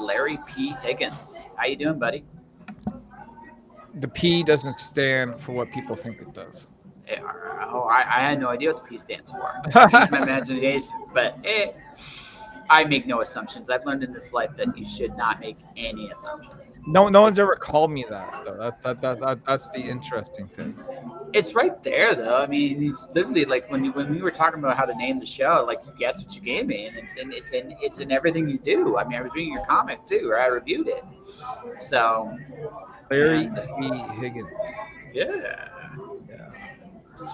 Larry P. Higgins. How you doing, buddy? The P doesn't stand for what people think it does. Eh, Oh, I had no idea what the P stands for. Use my imagination, but I make no assumptions. I've learned in this life that you should not make any assumptions. No one's ever called me that though. That's the interesting thing. It's right there, though. I mean, it's literally like when we were talking about how to name the show, like you guess what you gave me, and it's in everything you do. I mean, I was reading your comic too, or I reviewed it. So, Larry and P. Higgins. yeah, Yeah.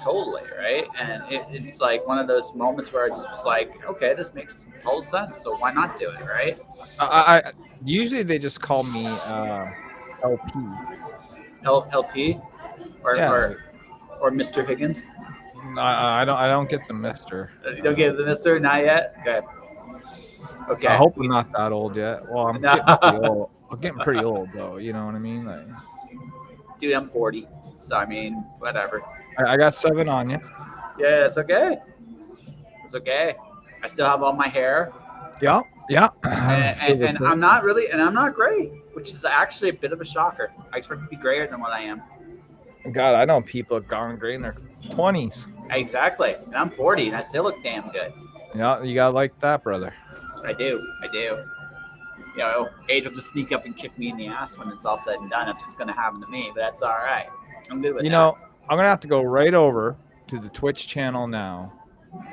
totally right. And it's like one of those moments where it's just like, okay, this makes total sense. So why not do it, right? I usually they just call me LP. LP or Yeah. or or Mr. Higgins. I don't get the Mister. You don't get the Mister, not yet. Okay. I Okay. hope I'm not that old yet. Well, I'm getting pretty No. old. I'm getting pretty old though. You know what I mean? Like, Dude, I'm 40. So I mean, whatever. I got 7 on you. Yeah, it's okay. It's okay. I still have all my hair, Yeah. Yeah. and I'm not really, and I'm not gray, which is actually a bit of a shocker. I expect to be grayer than what I am. God, I know people have gone gray in their 20s. Exactly. And I'm 40, and I still look damn good. Yeah, you gotta like that, brother. I do. I do. You know, age will just sneak up and kick me in the ass when it's all said and done. That's what's going to happen to me, but that's all right. I'm good with You that. know, I'm gonna have to go right over to the Twitch channel now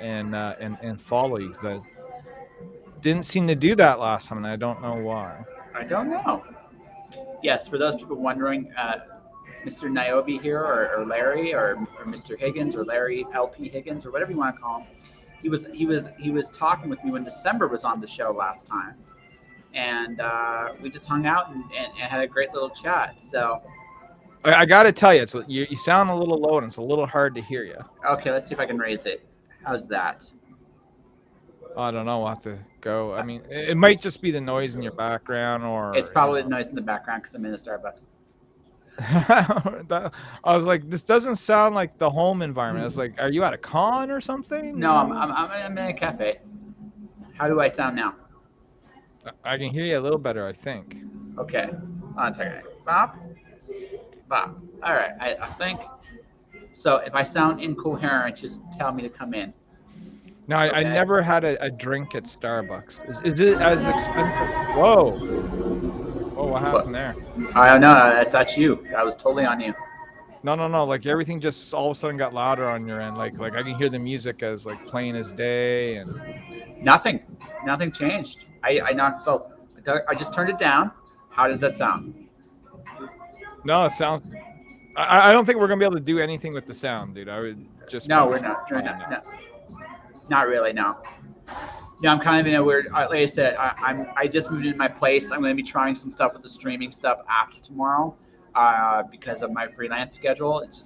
and follow you because I didn't seem to do that last time, and I don't know why. I don't know. Yes, for those people wondering, Mr. Nyobi here, or Larry, or Mr. Higgins, or Larry LP Higgins, or whatever you want to call him, he was talking with me when December was on the show last time, and we just hung out and had a great little chat. So I got to tell you, you sound a little low and it's a little hard to hear you. okay, let's see if I can raise it. How's that? I don't know. We'll have to go. I mean, it might just be the noise in your background, or It's probably the noise in the background because I'm in a Starbucks. I was like, this doesn't sound like the home environment. I was like, are you at a con or something? No, I'm in a cafe. How do I sound now? I can hear you a little better, I think. Okay, on a second. Bob. All right, I think. So if I sound incoherent, just tell me to come in. No, I Okay. never had a drink at Starbucks. Is it as expensive? Whoa. Whoa, what happened there? I don't know. That's you. That was totally on you. No. Like everything just all of a sudden got louder on your end. Like I can hear the music as like plain as day, and Nothing changed. I knocked. So I just turned it down. How does that sound? no, it sounds. I don't think we're gonna be able to do anything with the sound, dude. I would just No, probably we're stop not. trying now. No, not really. No. Yeah, I'm kind of in a weird. Like I said, I just moved into my place. I'm going to be trying some stuff with the streaming stuff after tomorrow, because of my freelance schedule. It's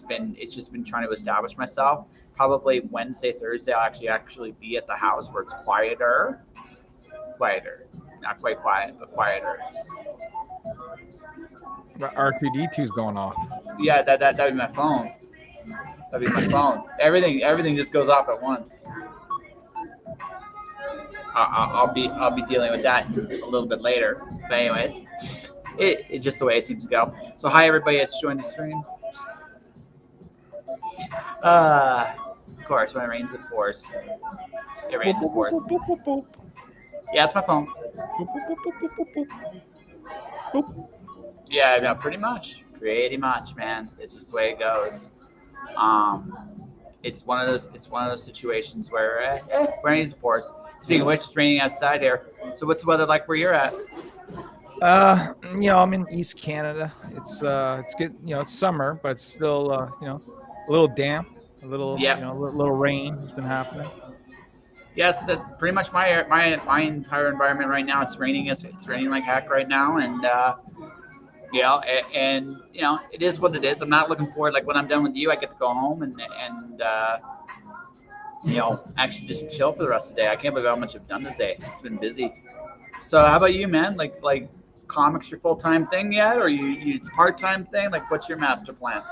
just been trying to establish myself. Probably Wednesday, Thursday, I'll actually be at the house where it's quieter, not quite quiet, but quieter. R2D2's going off. Yeah, that'd be my phone. That'd be my phone. Everything just goes off at once. I'll be dealing with that a little bit later. But anyways, it's just the way it seems to go. So hi everybody that's joined the stream. Of course, when it rains it pours. It rains it pours. Yeah, it's my phone. Yeah, no, pretty much, man. It's just the way it goes. It's one of those situations where rains it pours. Speaking of which, it's raining outside here. So what's the weather like where you're at? I'm in East Canada. It's getting, it's summer, but it's still, a little damp, a little, Yep. a little rain has been happening. Yes, that's pretty much my entire environment right now. It's raining. It's raining like heck right now, and it is what it is. I'm not looking forward. Like when I'm done with you, I get to go home and actually just chill for the rest of the day. I can't believe how much I've done this day. It's been busy. So how about you, man? Like comics your full-time thing yet, or it's part-time thing? Like what's your master plan?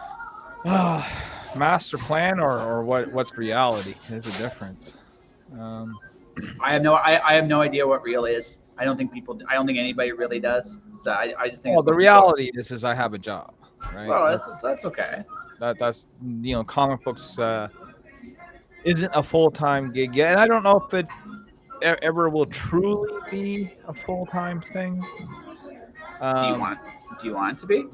Master plan or what's reality? There's a difference. I have no idea what real is. I don't think anybody really does. So I just think Well, it's the what people. reality is I have a job, right? Well, that's okay. That's comic books isn't a full-time gig yet, and I don't know if it ever will truly be a full-time thing. Do you Um, want do you want it to be?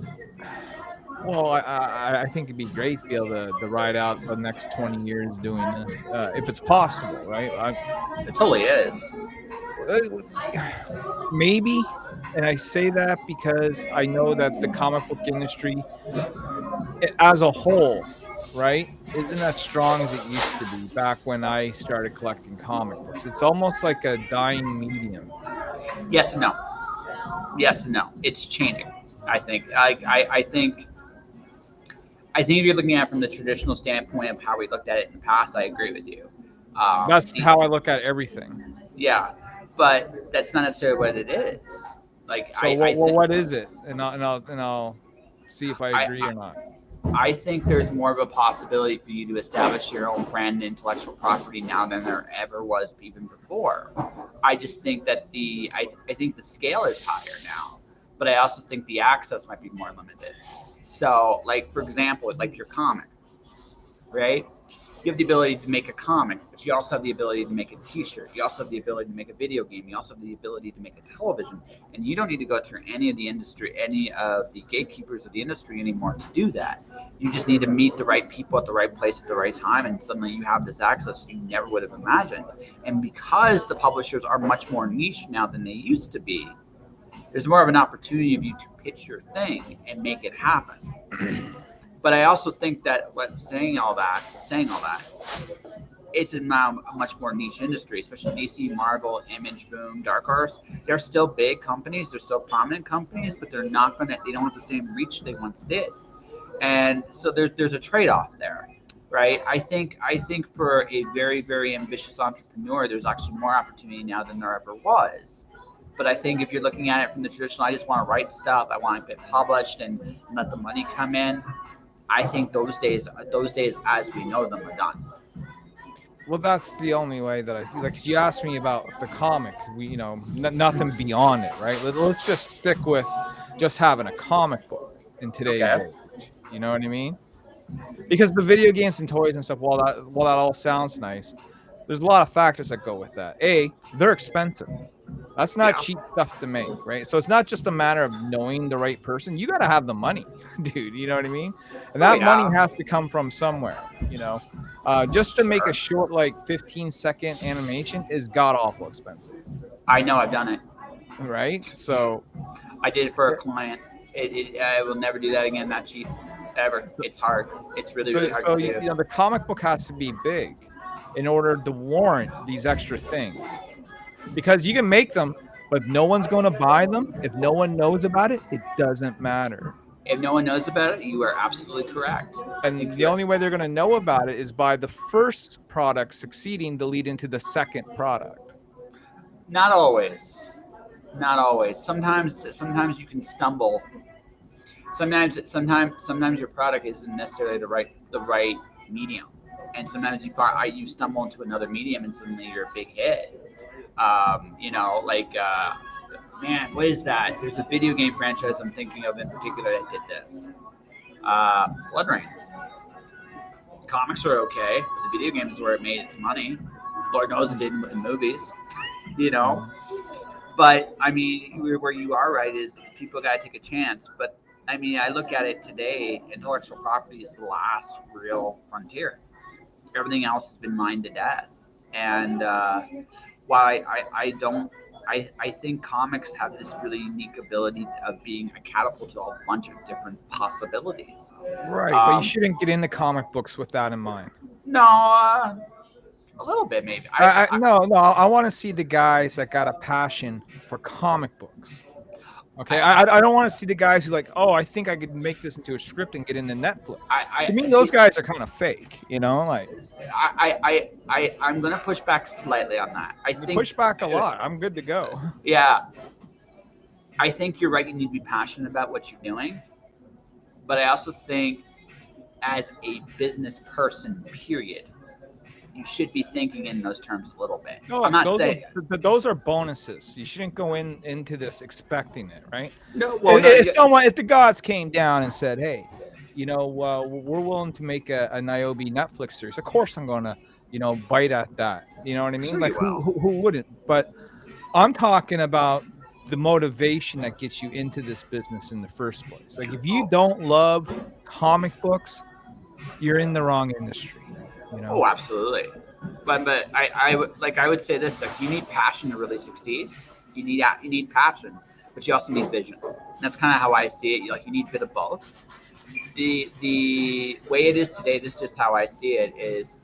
well, I think it'd be great to be able to ride out the next 20 years doing this, if it's possible, right? It totally is. Maybe, and I say that because I know that the comic book industry as a whole, right, isn't as strong as it used to be back when I started collecting comic books. It's almost like a dying medium. Yes and no. Yes and no. It's changing. I think. I think if you're looking at it from the traditional standpoint of how we looked at it in the past, I agree with you. That's how I DC, look at everything. yeah, but that's not necessarily what it is. Like So what is it? And I'll see if I I, agree or not. I think there's more of a possibility for you to establish your own brand and intellectual property now than there ever was even before. I just think that I think the scale is higher now, but I also think the access might be more limited. So, like for example, like your comic, right? You have the ability to make a comic, but you also have the ability to make a T-shirt. You also have the ability to make a video game. You also have the ability to make a television, and you don't need to go through any of the gatekeepers of the industry anymore to do that. You just need to meet the right people at the right place at the right time, and suddenly you have this access you never would have imagined. And because the publishers are much more niche now than they used to be, there's more of an opportunity of you to pitch your thing and make it happen. But I also think that saying all that, it's now a much more niche industry, especially DC, Marvel, Image, Boom, Dark Horse. They're still big companies, they're still prominent companies, but they don't have the same reach they once did. And so there's a trade-off there, right? I think for a very, very ambitious entrepreneur, there's actually more opportunity now than there ever was. But I think if you're looking at it from the traditional, I just want to write stuff, I want to get published and let the money come in. I think those days as we know them are done. Well, that's the only way that I like. 'Cause you asked me about the comic. Nothing beyond it, right? Let's just stick with just having a comic book in today's Okay. age. You know what I mean? Because the video games and toys and stuff, while that all sounds nice, there's a lot of factors that go with that. They're expensive. That's not Yeah. cheap stuff to make, right? So it's not just a matter of knowing the right person. You got to have the money, dude. You know what I mean? And Oh that money yeah. has to come from somewhere. Just to make a Sure. short, like 15-second animation is god awful expensive, I know I've done it. right? So, I did it for a client. I will never do that again. That cheap, ever. It's hard. It's really, so, really hard so to you, do. you know, the comic book has to be big in order to warrant these extra things. Because you can make them, but if no one's going to buy them, if no one knows about it, it doesn't matter. If no one knows about it, you are absolutely correct. I And think the you're only way they're going to know about it is by the first product succeeding to lead into the second product. not always. Not always. Sometimes you can stumble. Sometimes your product isn't necessarily the right medium, and sometimes you stumble into another medium and suddenly you're a big hit. Man, what is that? There's a video game franchise I'm thinking of in particular that did this. Blood Rain. Comics are okay, but the video games is where it made its money. Lord knows it didn't with the movies, you know. But I mean, where you are right is people got to take a chance. But I mean, I look at it today, intellectual property is the last real frontier. Everything else has been mined to death. And while I don't, I think comics have this really unique ability of being a catapult to a bunch of different possibilities. Right, but you Um, shouldn't get into comic books with that in mind. no, a little bit maybe. No, I want to see the guys that got a passion for comic books. Okay, I don't want to see the guys who like, oh, I think I could make this into a script and get into Netflix. To me, I those see. guys are kind of fake, like I'm gonna push back slightly on that. I they think push back a lot. I'm good to go. yeah, I think you're right. You need to be passionate about what you're doing, but I also think as a business person, period, you should be thinking in those terms a little bit. No, I'm not those saying those are bonuses. You shouldn't go into this expecting it, right? no. Well, no, If the gods came down and said, "Hey, we're willing to make a Nyobi Netflix series," of course I'm going to, bite at that. You know what I mean? sure Like you will. who wouldn't? But I'm talking about the motivation that gets you into this business in the first place. Like if you Oh, don't love comic books, you're in the wrong industry. You know. oh, absolutely. But I would say this: like you need passion to really succeed. You need passion, but you also need vision. And that's kind of how I see it. Like you need a bit of both. The way it is today, this is just how I see it. Is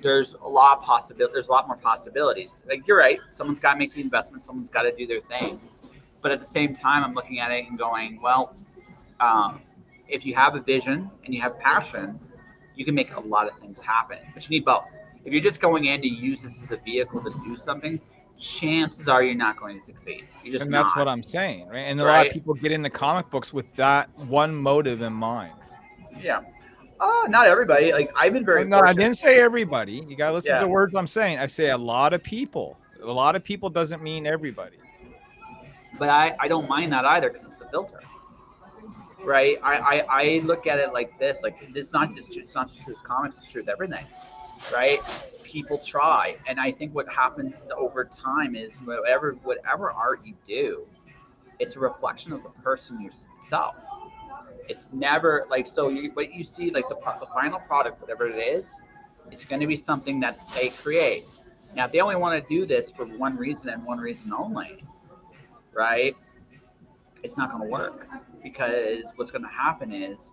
there's a lot of possibility. There's a lot more possibilities. Like you're right. Someone's got to make the investment. Someone's got to do their thing. But at the same time, I'm looking at it and going, well, um, if you have a vision and you have passion, you can make a lot of things happen. But you need both. If you're just going in to use this as a vehicle to do something, chances are you're not going to succeed. You're just And that's what not. I'm saying, right? And a lot of Right? people get into comic books with that one motive in mind. Yeah. Not everybody. Like I've been very No, I fortunate. didn't say everybody. You gotta listen to Yeah. the words I'm saying. I say a lot of people. A lot of people doesn't mean everybody. But I don't mind that either because it's a filter. Right? I look at it like this. Like it's not just true with comics. It's true with everything. Right? People try, and I think what happens over time is whatever art you do, it's a reflection of the person yourself. It's never like so. What you see, like the final product, whatever it is, it's going to be something that they create. Now, if they only want to do this for one reason and one reason only, right? It's not going to work because what's going to happen is,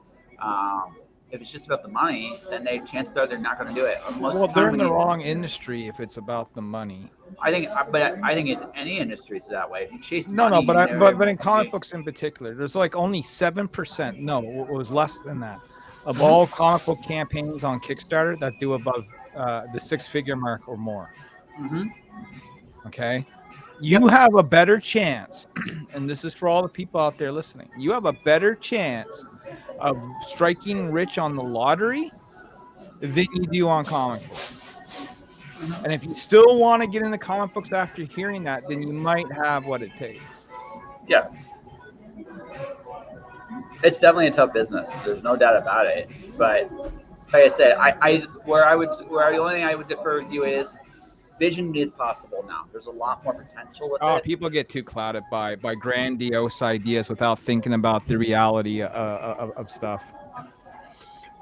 if it's just about the money, then chances are they're not going to do it. Most Well, of the they're time, in when the you, wrong industry if it's about the money. I think it's any industry is that way. If you chase No, money, you never. but in comic books in particular, there's like only 7%. No, it was less than that of Mhm. all comic book campaigns on Kickstarter that do above the 6-figure mark or more. Mhm. Okay. Yep. You have a better chance, and this is for all the people out there listening. You have a better chance of striking rich on the lottery than you do on comic books. And if you still want to get into comic books after hearing that, then you might have what it takes. Yeah. It's definitely a tough business. There's no doubt about it. But like I said, where the only thing I would differ with you is vision is possible now. There's a lot more potential with Oh, it. people get too clouded by grandiose ideas without thinking about the reality of stuff.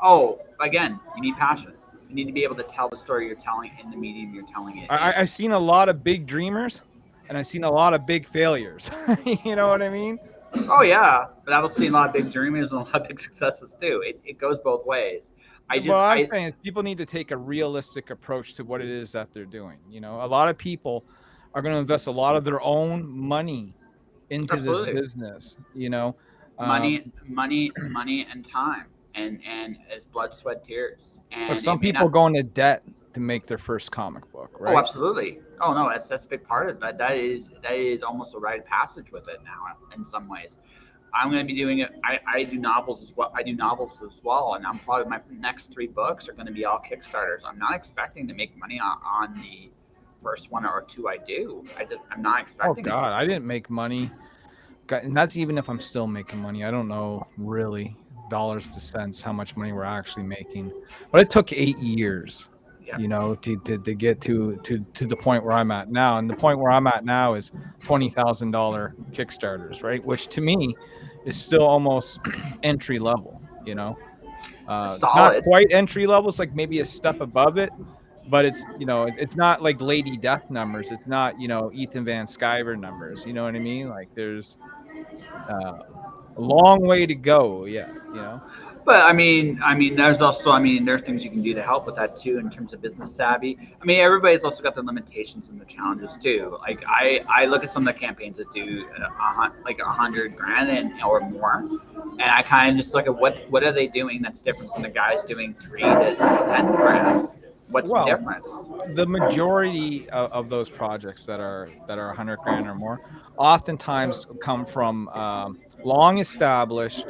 Oh, again, you need passion. You need to be able to tell the story you're telling in the medium you're telling it in. I've seen a lot of big dreamers, and I've seen a lot of big failures. You know what I mean? Oh yeah, but I've also seen a lot of big dreamers and a lot of big successes too. It goes both ways. What I'm saying is people need to take a realistic approach to what it is that they're doing. You know, a lot of people are going to invest a lot of their own money into this Absolutely. business, you know. Money, and time, and as blood, sweat, tears, Look, and some it may people not. go into debt to make their first comic book, Oh, right? absolutely. Oh no, that's a big part of that. That is almost a rite of passage with it now in some ways. I'm going to be doing it. I do novels as well. I do novels as well, and I'm probably my next 3 books are going to be all Kickstarters. I'm not expecting to make money on the first one or two I do. I'm not Oh expecting it. God, I didn't make money. And that's even if I'm still making money. I don't know really dollars to cents how much money we're actually making. But it took 8 years, Yeah. to get to the point where I'm at now. And the point where I'm at now is $20,000 Kickstarters, right? Which to me is still almost entry level, you know. It's not Solid. quite entry level, it's like maybe a step above it, but it's it's not like Lady Death numbers. It's not, Ethan Van Sciver numbers. You know what I mean? Like there's uh, a long way to go yet. But there's things you can do to help with that too in terms of business savvy. I mean, everybody's also got their limitations and their challenges too. Like I look at some of the campaigns that do like 100 grand or more, and I kind of just look at what are they doing that's different from the guys doing 3 to 10 grand. What's the Well, difference? the majority of those projects that are 100 grand or more oftentimes come from long established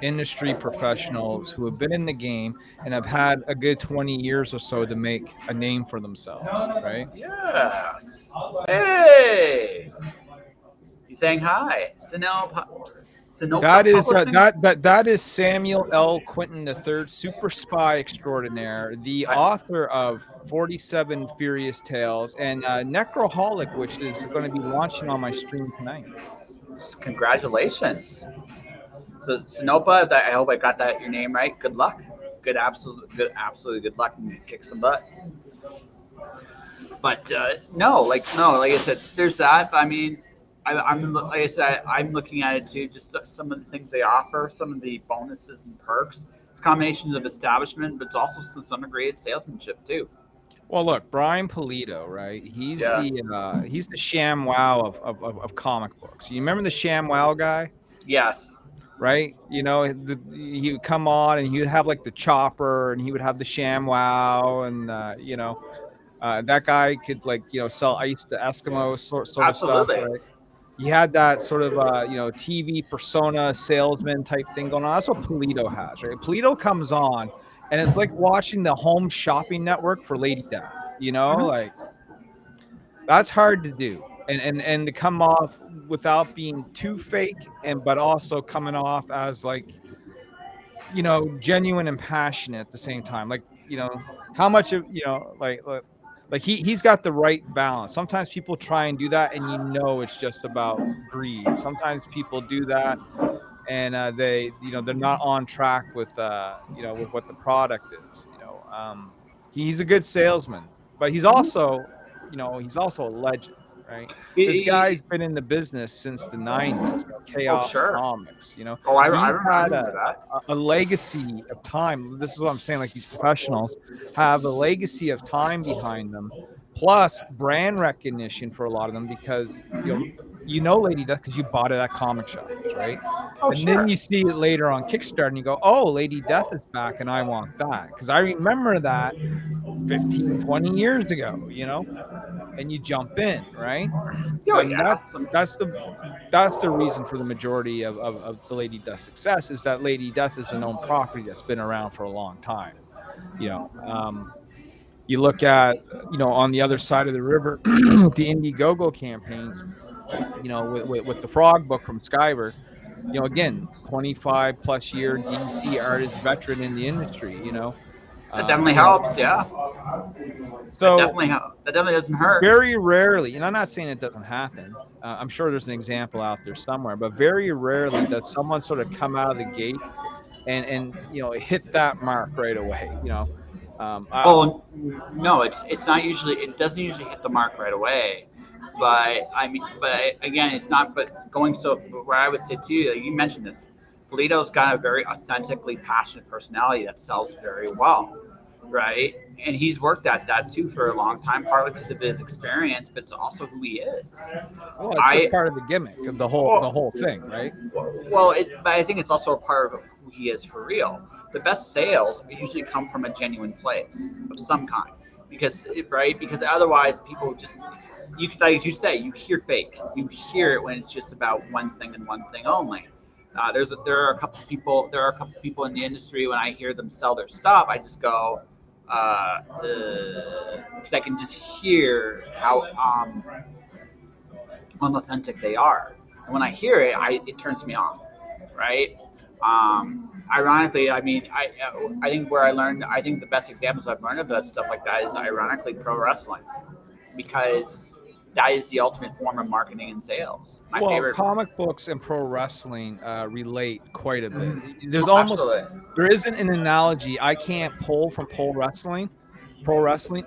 industry professionals who have been in the game and have had a good 20 years or so to make a name for themselves, right? Yes. Hey, you saying hi? Sinopa That is Publishing? that is Samuel L. Quinton III, super spy extraordinaire, the I, author of 47 Furious Tales and Necroholic, which is going to be launching on my stream tonight. Congratulations. So Sinopa, I hope I got that your name right. Good luck. Absolutely good luck and kick some butt. But no, like I said, there's that. I mean, I'm like I said, I'm looking at it too. Just some of the things they offer, some of the bonuses and perks. It's combinations of establishment, but it's also some degree of salesmanship too. Well, look, Brian Pulido, right? Yeah. He's the Sham Wow of comic books. You remember the Sham Wow guy? Yes. Right? He would come on and he would have like the chopper and he would have the Sham Wow and that guy could like sell ice to Eskimos sort of stuff, Absolutely. right? He had that sort of TV persona salesman type thing going on. That's what Polito has, right? Polito comes on and it's like watching the Home Shopping Network for Lady Death, Mhm. like that's hard to do. And to come off without being too fake and but also coming off as like genuine and passionate at the same time. Like, how much of, like he's got the right balance. Sometimes people try and do that and it's just about greed. Sometimes people do that and they, they're not on track with with what the product is. He's a good salesman, but he's also a legend, right? This guy's been in the business since the 90s, Oh, Chaos sure. Comics, Oh, he's I had remember that. a legacy of time. This is what I'm saying. Like these professionals have a legacy of time behind them, plus brand recognition for a lot of them because Lady Death because you bought it at comic shops, right? Oh, And then sure. you see it later on Kickstarter and you go, oh, Lady Death is back and I want that because I remember that 15, 20 years ago, and you jump in, right? Oh, And yeah. that's the that's the reason for the majority of the Lady Death success is that Lady Death is a known property that's been around for a long time. You know, you look at on the other side of the river, the Indiegogo campaigns. With the Frog book from Skyver. Again, 25 plus year DC artist veteran in the industry. That definitely You know, helps. Yeah. That so definitely helps. That definitely doesn't hurt. very rarely, and I'm not saying it doesn't happen. I'm sure there's an example out there somewhere, but very rarely does someone sort of come out of the gate and hit that mark right away. I, Oh no, it's not usually. It doesn't usually hit the mark right away. But I mean, again, it's not. But going so where I would say too, like you mentioned this, Polito's got a very authentically passionate personality that sells very well, right? And he's worked at that too for a long time, partly because of his experience, but it's also who he is. well, it's just I part of the gimmick of the whole thing, right? but I think it's also a part of who he is for real. The best sales usually come from a genuine place of some kind, because otherwise people just like you say, you hear fake. You hear it when it's just about one thing and one thing only. There are a couple people in the industry. When I hear them sell their stuff, I just go, because I can just hear how unauthentic they are. And when I hear it, it turns me off, right? Ironically, I mean, I think I think the best examples I've learned of that stuff like that is ironically pro wrestling, because that is the ultimate form of marketing and sales. My Well, favorite. comic books and pro wrestling relate quite a bit. Absolutely. There isn't an analogy I can't pull from pro wrestling,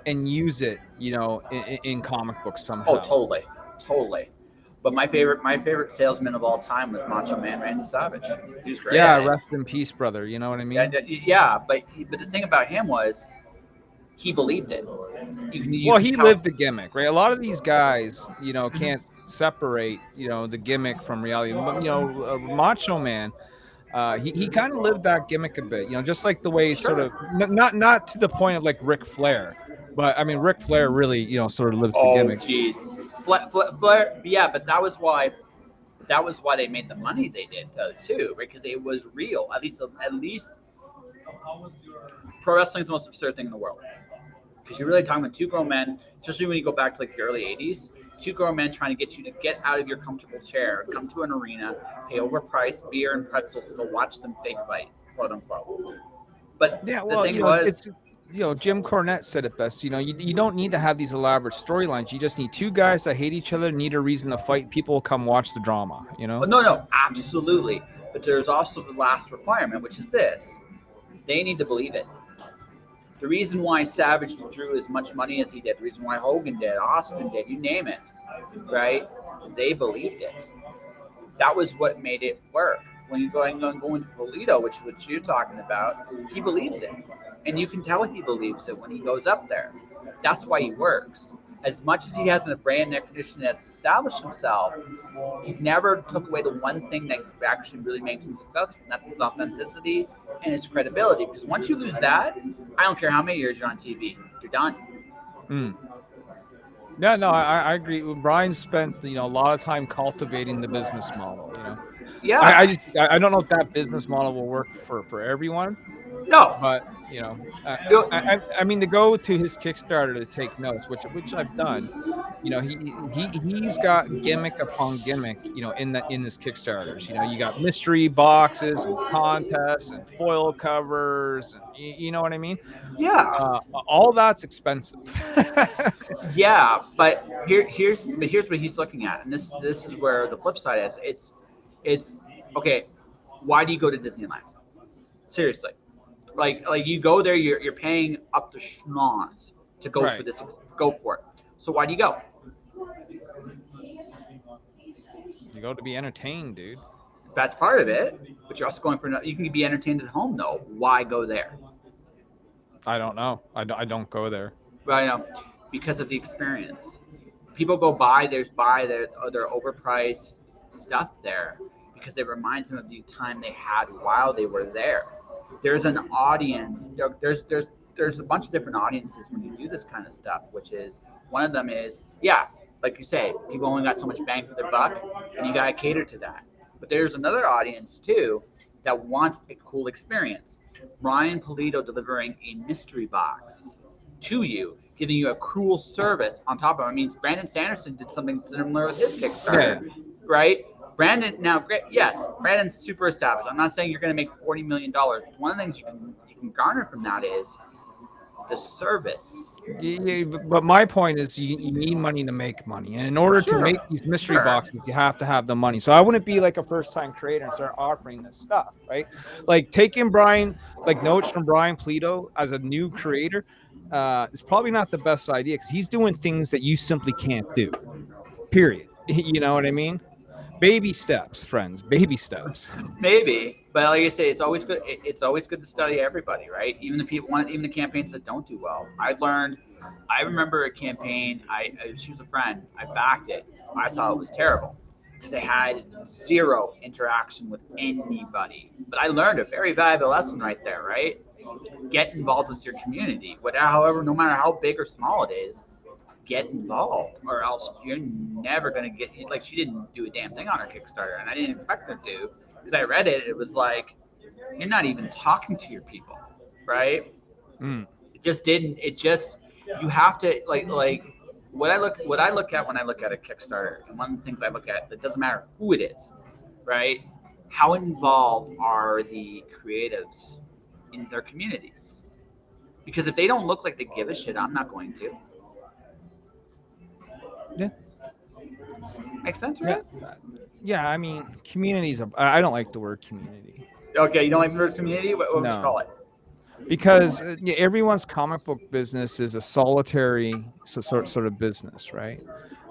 and use it, in comic books Oh, somehow. totally, totally. But my favorite salesman of all time was Macho Man Randy Savage. He was great Yeah, at it. rest in peace, brother. You know what I Yeah, mean? yeah. But the thing about him was he believed it. You Well, can he tell. lived the gimmick, right? A lot of these guys, can't separate, the gimmick from reality. But Macho Man, he kind of lived that gimmick a bit, just like the way sort Sure. of not to the point of like Ric Flair, but I mean Ric Flair really, sort of lives the Oh, gimmick. geez. Flair, yeah, but that was why. that was why they made the money they did though too, because it was real. At least pro wrestling is the most absurd thing in the world. Because you're really talking about two grown men, especially when you go back to like the early '80s. Two grown men trying to get you to get out of your comfortable chair, come to an arena, pay overpriced beer and pretzels to go watch them fake fight, quote unquote. But Yeah, the well, thing was, Jim Cornette said it best. You don't need to have these elaborate storylines. You just need two guys that hate each other, need a reason to fight. People will come watch the drama. oh, no, absolutely. But there's also the last requirement, which is this: they need to believe it. The reason why Savage drew as much money as he did, the reason why Hogan did, Austin did, you name it, right? They believed it. That was what made it work. When you go into Polito, which you're talking about, he believes it, and you can tell he believes it when he goes up there. That's why he works. As much as he has a brand recognition that's established himself, he's never took away the one thing that actually really makes him successful, and that's his authenticity and his credibility. Because once you lose that, I don't care how many years you're on TV, you're done. Yeah, no, I agree. Brian spent a lot of time cultivating the business model. Yeah. I don't know if that business model will work for everyone, No. but I mean, to go to his Kickstarter to take notes, which I've done. He's got gimmick upon gimmick, in his Kickstarters. You got mystery boxes and contests and foil covers, and you know what I mean. Yeah. All that's expensive. Yeah, but here's what he's looking at, and this is where the flip side is. It's okay. Why do you go to Disneyland? Seriously, like you go there, you're paying up the schnoz to go Right. for this, go for it. So why do you go? You go to be entertained, dude. That's part of it, but you're also going for. You can be entertained at home though. Why go there? I don't know. I don't go there. Right, because of the experience. People go buy their overpriced stuff there because it reminds them of the time they had while they were there. There's an audience. There's a bunch of different audiences when you do this kind of stuff, which is one of them is, yeah, like you say, people only got so much bang for their buck, and you gotta cater to that. But there's another audience too that wants a cool experience. Ryan Polito delivering a mystery box to you, giving you a cool service on top of it. I mean, Brandon Sanderson did something similar with his Kickstarter, right? Brandon, now, yes, Brandon's super established. I'm not saying you're going to make $40 million. One of the things you can garner from that is the service. Yeah, but my point is you need money to make money. And in order to make these mystery boxes, you have to have the money. So I wouldn't be like a first-time creator and start offering this stuff, right? Like taking notes from Brian Polito as a new creator is probably not the best idea because he's doing things that you simply can't do, period. You know what I mean? Baby steps, friends, baby steps. Maybe, but like I say, it's always good. It's always good to study everybody, right? Even the people, even the campaigns that don't do well. I remember a campaign. She was a friend. I backed it. I thought it was terrible because they had zero interaction with anybody. But I learned a very valuable lesson right there. Right? Get involved with your community. However, no matter how big or small it is, get involved, or else you're never gonna get. Like, she didn't do a damn thing on her Kickstarter, and I didn't expect her to, because I read it. It was like, you're not even talking to your people, right? It just didn't. It just, you have to like what I look at when I look at a Kickstarter, and one of the things I look at, it doesn't matter who it is, right? How involved are the creatives in their communities? Because if they don't look like they give a shit, I'm not going to. Yeah. Makes sense, right? Yeah, I mean, communities. I don't like the word community. Okay, you don't like the word community? What would you call it? Because everyone's comic book business is a solitary sort of business, right?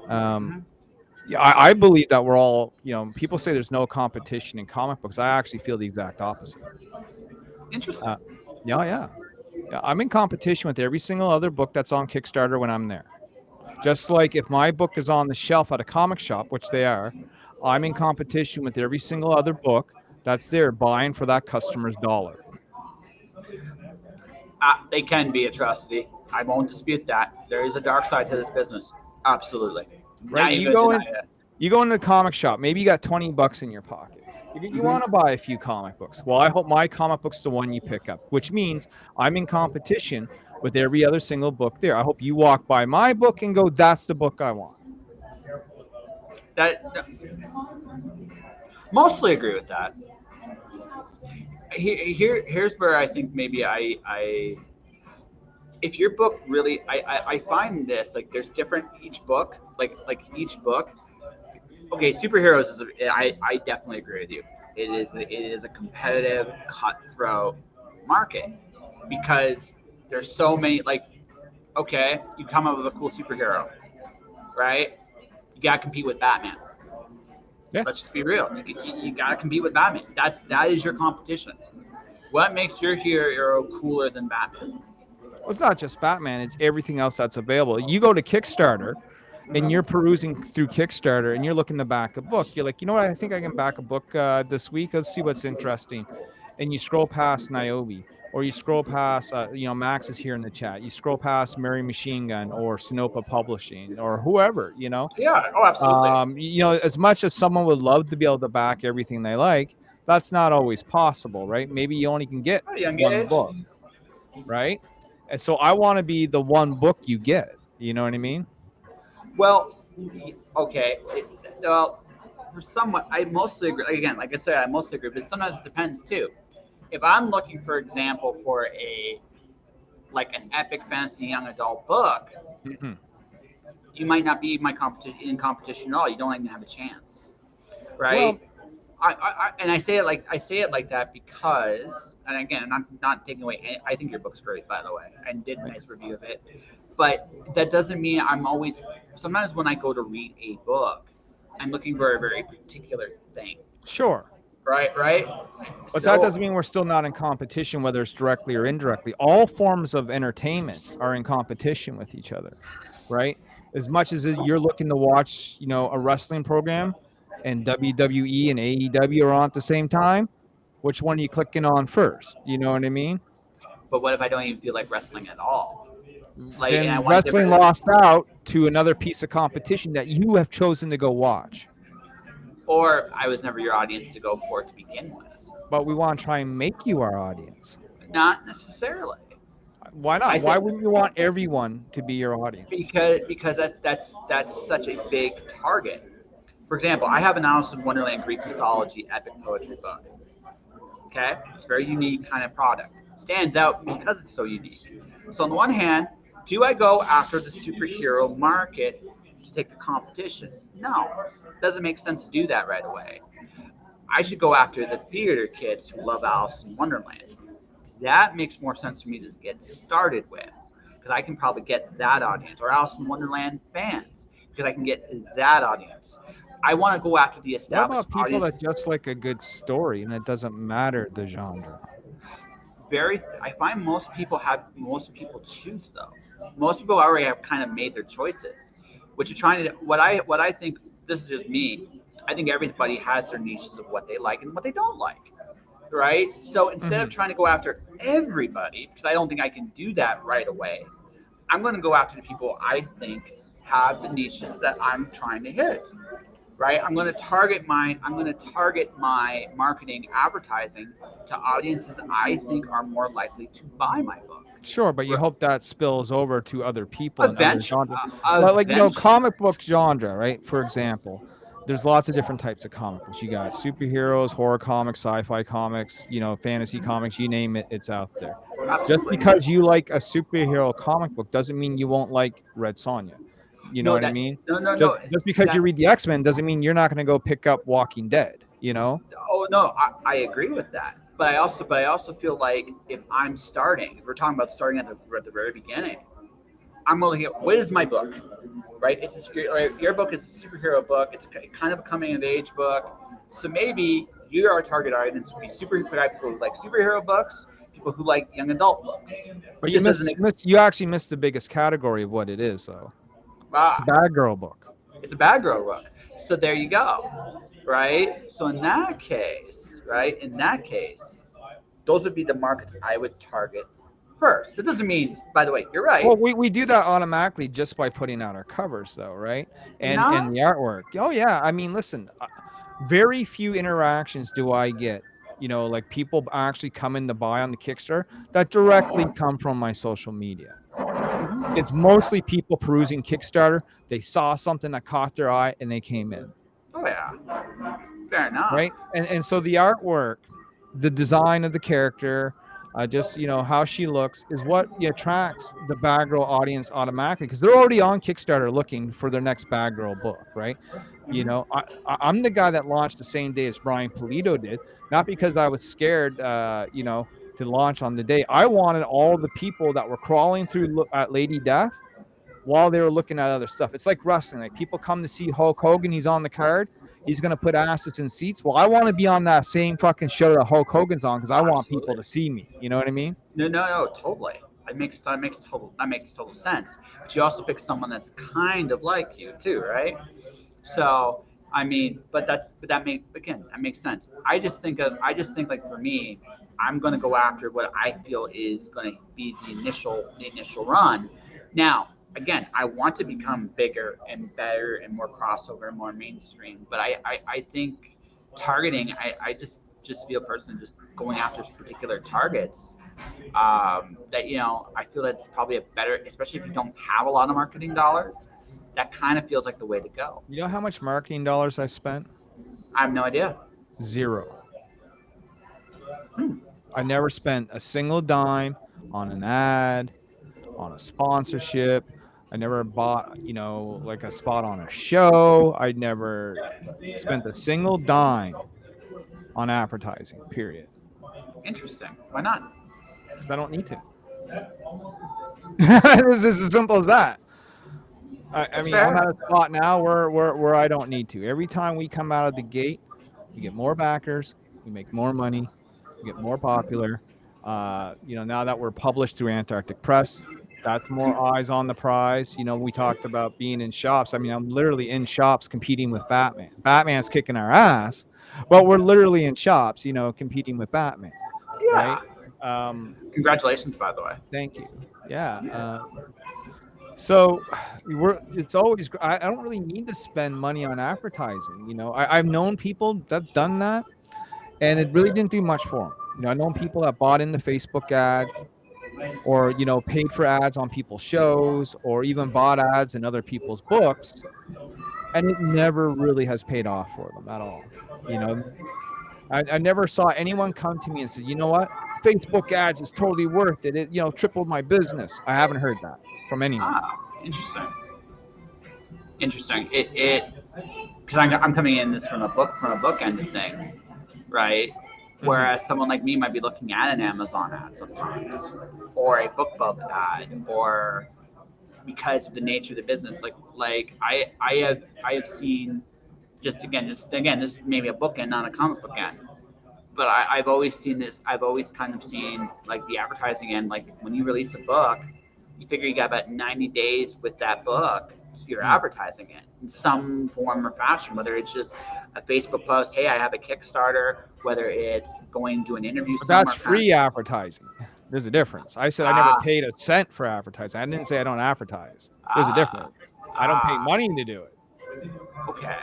Yeah, I believe that we're all, people say there's no competition in comic books. I actually feel the exact opposite. Interesting. Yeah. I'm in competition with every single other book that's on Kickstarter when I'm there. Just like if my book is on the shelf at a comic shop, which they are, I'm in competition with every single other book that's there buying for that customer's dollar. They can be atrocity. I won't dispute that. There is a dark side to this business. Absolutely. Right? You go in. You go into the comic shop, maybe you got $20 in your pocket. You want to buy a few comic books. Well, I hope my comic book's the one you pick up, which means I'm in competition with every other single book there. I hope you walk by my book and go, that's the book I want. That mostly agree with that. Here's where I think maybe I if your book really I find this like there's different each book like each book. Okay, superheroes is I definitely agree with you. It is a competitive cutthroat market because there's so many like okay you come up with a cool superhero, right? You gotta compete with Batman. Yeah. Let's just be real. You gotta compete with Batman. That is your competition. What makes your hero cooler than Batman? Well, it's not just Batman, it's everything else that's available. You go to Kickstarter and you're perusing through Kickstarter and you're looking to back a book. You're like, you know what? I think I can back a book this week. Let's see what's interesting. And you scroll past Nyobi, or you scroll past, Max is here in the chat. You scroll past Mary Machine Gun or Sinopa Publishing or whoever, Yeah. Oh, absolutely. As much as someone would love to be able to back everything they like, that's not always possible, right? Maybe you only can get At a young one age. book, right? And so I want to be the one book you get. You know what I mean? Well, okay. Well, for somewhat, I mostly agree. Again, like I said, I mostly agree, but sometimes it depends too. If I'm looking, for example, for an epic fantasy young adult book, Mm-hmm. you might not be in competition at all. You don't even have a chance, right? Well, And I say it like that because, and again, I'm not taking away. I think your book's great, by the way, and did a nice review of it. But that doesn't mean I'm always. Sometimes when I go to read a book, I'm looking for a very particular thing. sure. Right. But that So, doesn't mean we're still not in competition, whether it's directly or indirectly. All forms of entertainment are in competition with each other, right? As much as you're looking to watch, a wrestling program and WWE and AEW are on at the same time, which one are you clicking on first? You know what I mean? but what if I don't even feel like wrestling at all? Like, and I Then want wrestling different, lost out to another piece of competition that you have chosen to go watch. or I was never your audience to go for it to begin with. But we want to try and make you our audience. Not necessarily. Why I not? Why think wouldn't you want everyone to be your audience? because that's such a big target. For example, I have an Alice in Wonderland Greek mythology epic poetry book. Okay, it's a very unique kind of product. It stands out because it's so unique. So on the one hand, do I go after the superhero market to take the competition? No, it doesn't make sense to do that right away. I should go after the theater kids who love Alice in Wonderland. That makes more sense for me to get started with because I can probably get that audience or Alice in Wonderland fans because I can get that audience. I want to go after the What established about people that audience. just like a good story and it doesn't matter the genre? I find most people choose though. Most people already have kind of made their choices. What you're trying to what I think this is just me. I think everybody has their niches of what they like and what they don't like. Right? So instead of Mhm. trying to go after everybody, because I don't think I can do that right away, I'm going to go after the people I think have the niches that I'm trying to hit. Right? I'm going to target my marketing advertising to audiences I think are more likely to buy my book. Sure, but you hope that spills over to other people and other Eventually, genres. Like, eventually, comic book genre, right? For example, there's lots of different types of comic books. You got superheroes, horror comics, sci-fi comics, fantasy comics, you name it, it's out there. Just absolutely. because you like a superhero comic book doesn't mean you won't like Red Sonja. You know No, what I that mean? no, no, Just no. just because you That read the X-Men doesn't mean you're not going to go pick up Walking Dead. Oh no, I agree with that. But I also feel like if I'm starting, if we're talking about starting at the very beginning, I'm looking at what is my book, right? Your book is a superhero book. It's kind of a coming of age book. So maybe your target audience would be people who like superhero books, people who like young adult books. But Just as an you actually missed the biggest category of what it is, though. It's a ah, bad girl book. it's a bad girl book. So there you go, right? So in that case, those would be the markets I would target first. It doesn't mean, by the way, you're right. Well, we do that automatically just by putting out our covers, though, right? And Not the artwork. Oh yeah, I mean, listen, very few interactions do I get. Like people actually come in to buy on the Kickstarter that directly come from my social media. It's mostly people perusing Kickstarter. They saw something that caught their eye and they came in. oh yeah, fair enough. Right. And so the artwork, the design of the character, just how she looks is what attracts the Bad Girl audience automatically, because they're already on Kickstarter looking for their next Bad Girl book, right? I'm the guy that launched the same day as Brian Pulido did, not because I was scared, to launch on the day. I wanted all the people that were crawling through at Lady Death while they were looking at other stuff. It's like wrestling. Like people come to see Hulk Hogan, he's on the card. He's going to put asses in seats. Well, I want to be on that same fucking show that Hulk Hogan's on because I want people to see me. You know what I mean? No, totally. That makes total sense. But you also pick someone that's kind of like you too, right? So I mean, that makes sense. I just think like for me, I'm going to go after what I feel is going to be the initial run. Now, again, I want to become bigger and better and more crossover and more mainstream. But I think targeting, I just feel personally just going after particular targets, that I feel that's probably a better, especially if you don't have a lot of marketing dollars. That kind of feels like the way to go. You know how much marketing dollars I spent? I have no idea. 0. I never spent a single dime on an ad, on a sponsorship. I never bought, like a spot on a show. I never spent a single dime on advertising, period. Interesting. Why not? Because I don't need to. It's as simple as that. I mean, fair. I'm at a spot now where I don't need to. Every time we come out of the gate, we get more backers, we make more money, we get more popular. Now that we're published through Antarctic Press, that's more eyes on the prize. We talked about being in shops. I mean, I'm literally in shops competing with Batman. Batman's kicking our ass, but we're literally in shops, competing with Batman. Yeah. Right? Congratulations, by the way. Thank you. Yeah. So it's always, I don't really need to spend money on advertising. I've known people that've done that and it really didn't do much for them. I've known people that bought into Facebook ads or, paid for ads on people's shows or even bought ads in other people's books. And it never really has paid off for them at all. I never saw anyone come to me and say, you know what? Facebook ads is totally worth it. It, tripled my business. I haven't heard that from anyone. Interesting. It because I'm coming in this from a book end of things, right? Whereas someone like me might be looking at an Amazon ad sometimes, or a BookBub ad, or because of the nature of the business, like I have seen just again this is maybe a book end, not a comic book end. But I've always seen this. I've always kind of seen like the advertising end. Like when you release a book, you figure you got about 90 days with that book. So you're advertising it in some form or fashion, whether it's just a Facebook post, hey, I have a Kickstarter, whether it's going to an interview. But that's free advertising. There's a difference. I said I never paid a cent for advertising. I didn't say I don't advertise. There's a difference. I don't pay money to do it. Okay.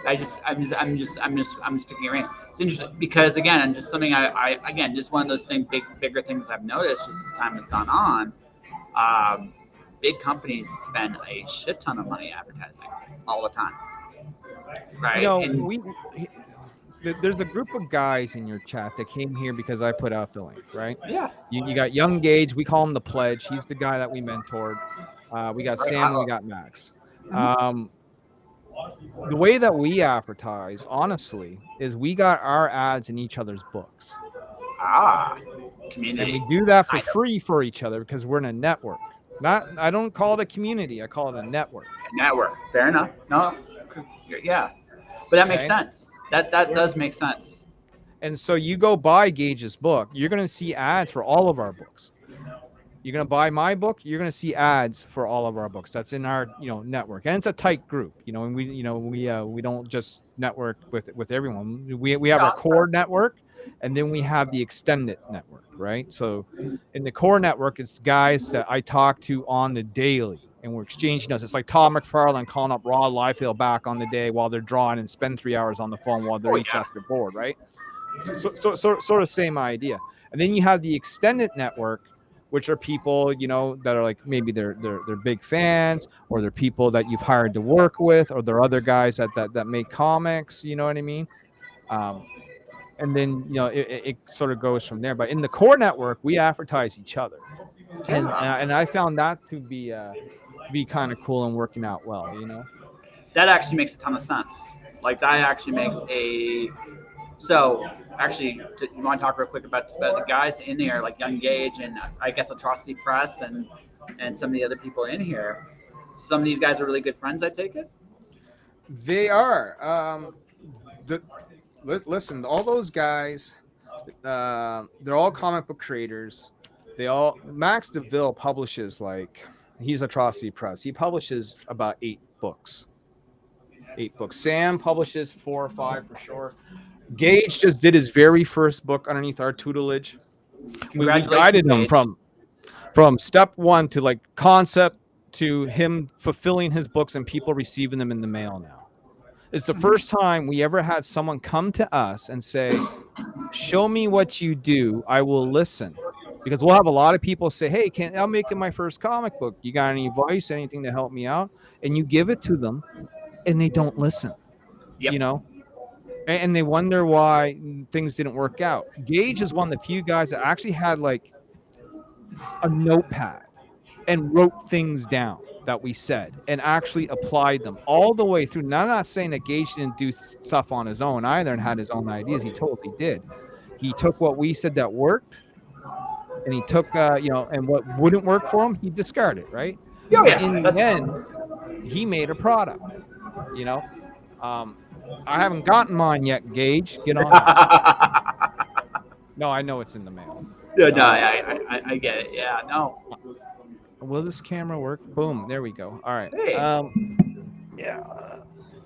I'm just picking your brain. It's interesting because again, just something I just one of those things, bigger things I've noticed just as time has gone on. Big companies spend a shit ton of money advertising all the time, right? There's a group of guys in your chat that came here because I put out the link, right? Yeah. You got Young Gage. We call him the Pledge. He's the guy that we mentored. We got Sam. And we got Max. The way that we advertise, honestly, is we got our ads in each other's books. Community. And we do that for free for each other because we're in a network. I don't call it a community. I call it a network. Fair enough. No. Yeah. But that makes sense. That does make sense. And so you go buy Gage's book, you're going to see ads for all of our books. You're going to buy my book, you're going to see ads for all of our books. That's in our, network. And it's a tight group, and we don't just network with everyone. We have our core network, and then we have the extended network, right? So in the core network, it's guys that I talk to on the daily, and we're exchanging notes. It's like Todd McFarlane calling up Rod Liefeld back on the day while they're drawing and spend 3 hours on the phone while they're each at their board, right? So sort of same idea. And then you have the extended network, which are people, that are like, maybe they're big fans, or they're people that you've hired to work with, or they're other guys that make comics, you know what I mean? And then, it sort of goes from there. But in the core network, we advertise each other. And I found that to be kind of cool and working out well, That actually makes a ton of sense. Like that actually makes a. So actually, you want to talk real quick about the guys in there, like Young Gage and I guess Atrocity Press and some of the other people in here. Some of these guys are really good friends, I take it. They are. Listen, all those guys, they're all comic book creators. Max DeVille publishes, like, he's Atrocity Press. He publishes about 8 books. Sam publishes 4 or 5 for sure. Gage just did his very first book underneath our tutelage. We guided him from step 1 to like concept to him fulfilling his books and people receiving them in the mail now. It's the first time we ever had someone come to us and say, show me what you do. I will listen. Because we'll have a lot of people say, hey, I'm making my first comic book. You got any advice, anything to help me out? And you give it to them and they don't listen, and they wonder why things didn't work out. Gage is one of the few guys that actually had like a notepad and wrote things down that we said and actually applied them all the way through. Now, I'm not saying that Gage didn't do stuff on his own either and had his own ideas. He totally did. He took what we said that worked, and he took, and what wouldn't work for him, he discarded, right? But in the end, he made a product, I haven't gotten mine yet, Gage. Get on that. No, I know it's in the mail. No, I get it. Yeah, no. Will this camera work? Boom. There we go. All right. Hey. Yeah.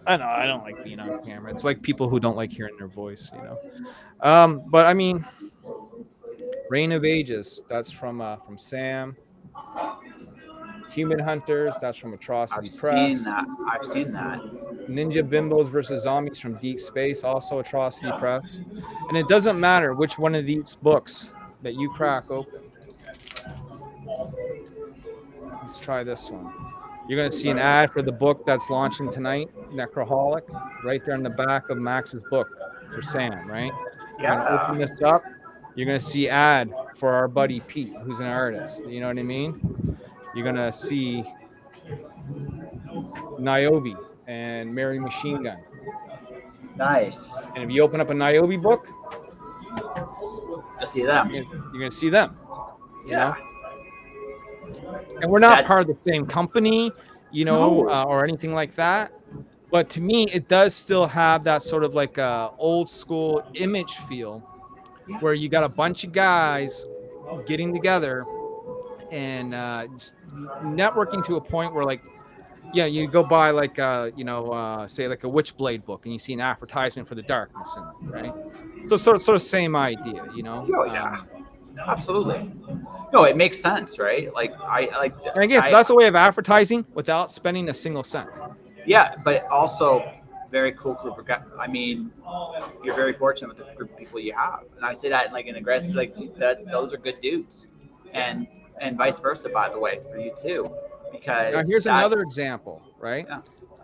I know. I don't like being on camera. It's like people who don't like hearing their voice, But I mean, Reign of Ages. That's from Sam. Human Hunters. That's from Atrocity Press. I've seen that. Ninja Bimbos versus Zombies from Deep Space, also Atrocity Press. And it doesn't matter which one of these books that you crack open. Let's try this one. You're going to see an ad for the book that's launching tonight, Necroholic, right there in the back of Max's book for Sam, right? Yeah. You're going to open this up. You're going to see ad for our buddy Pete, who's an artist. You know what I mean? You're going to see Nyobi and Mary Machine Gun. Nice. And if you open up a Nyobi book, you'll see them. You're going to see them. You know? And we're not part of the same company, or anything like that. But to me, it does still have that sort of like old school image feel, where you got a bunch of guys getting together and networking to a point where, like, you go by like say like a Witchblade book, and you see an advertisement for the darkness in it, right? So sort of same idea, Oh, yeah. Absolutely. No, it makes sense, right? Like and again, so that's a way of advertising without spending a single cent. Yeah, but also very cool group of guys. I mean, you're very fortunate with the group of people you have, and I say that like in aggressive, like that. Those are good dudes, and vice versa, by the way, for you too. Because now here's another example, right?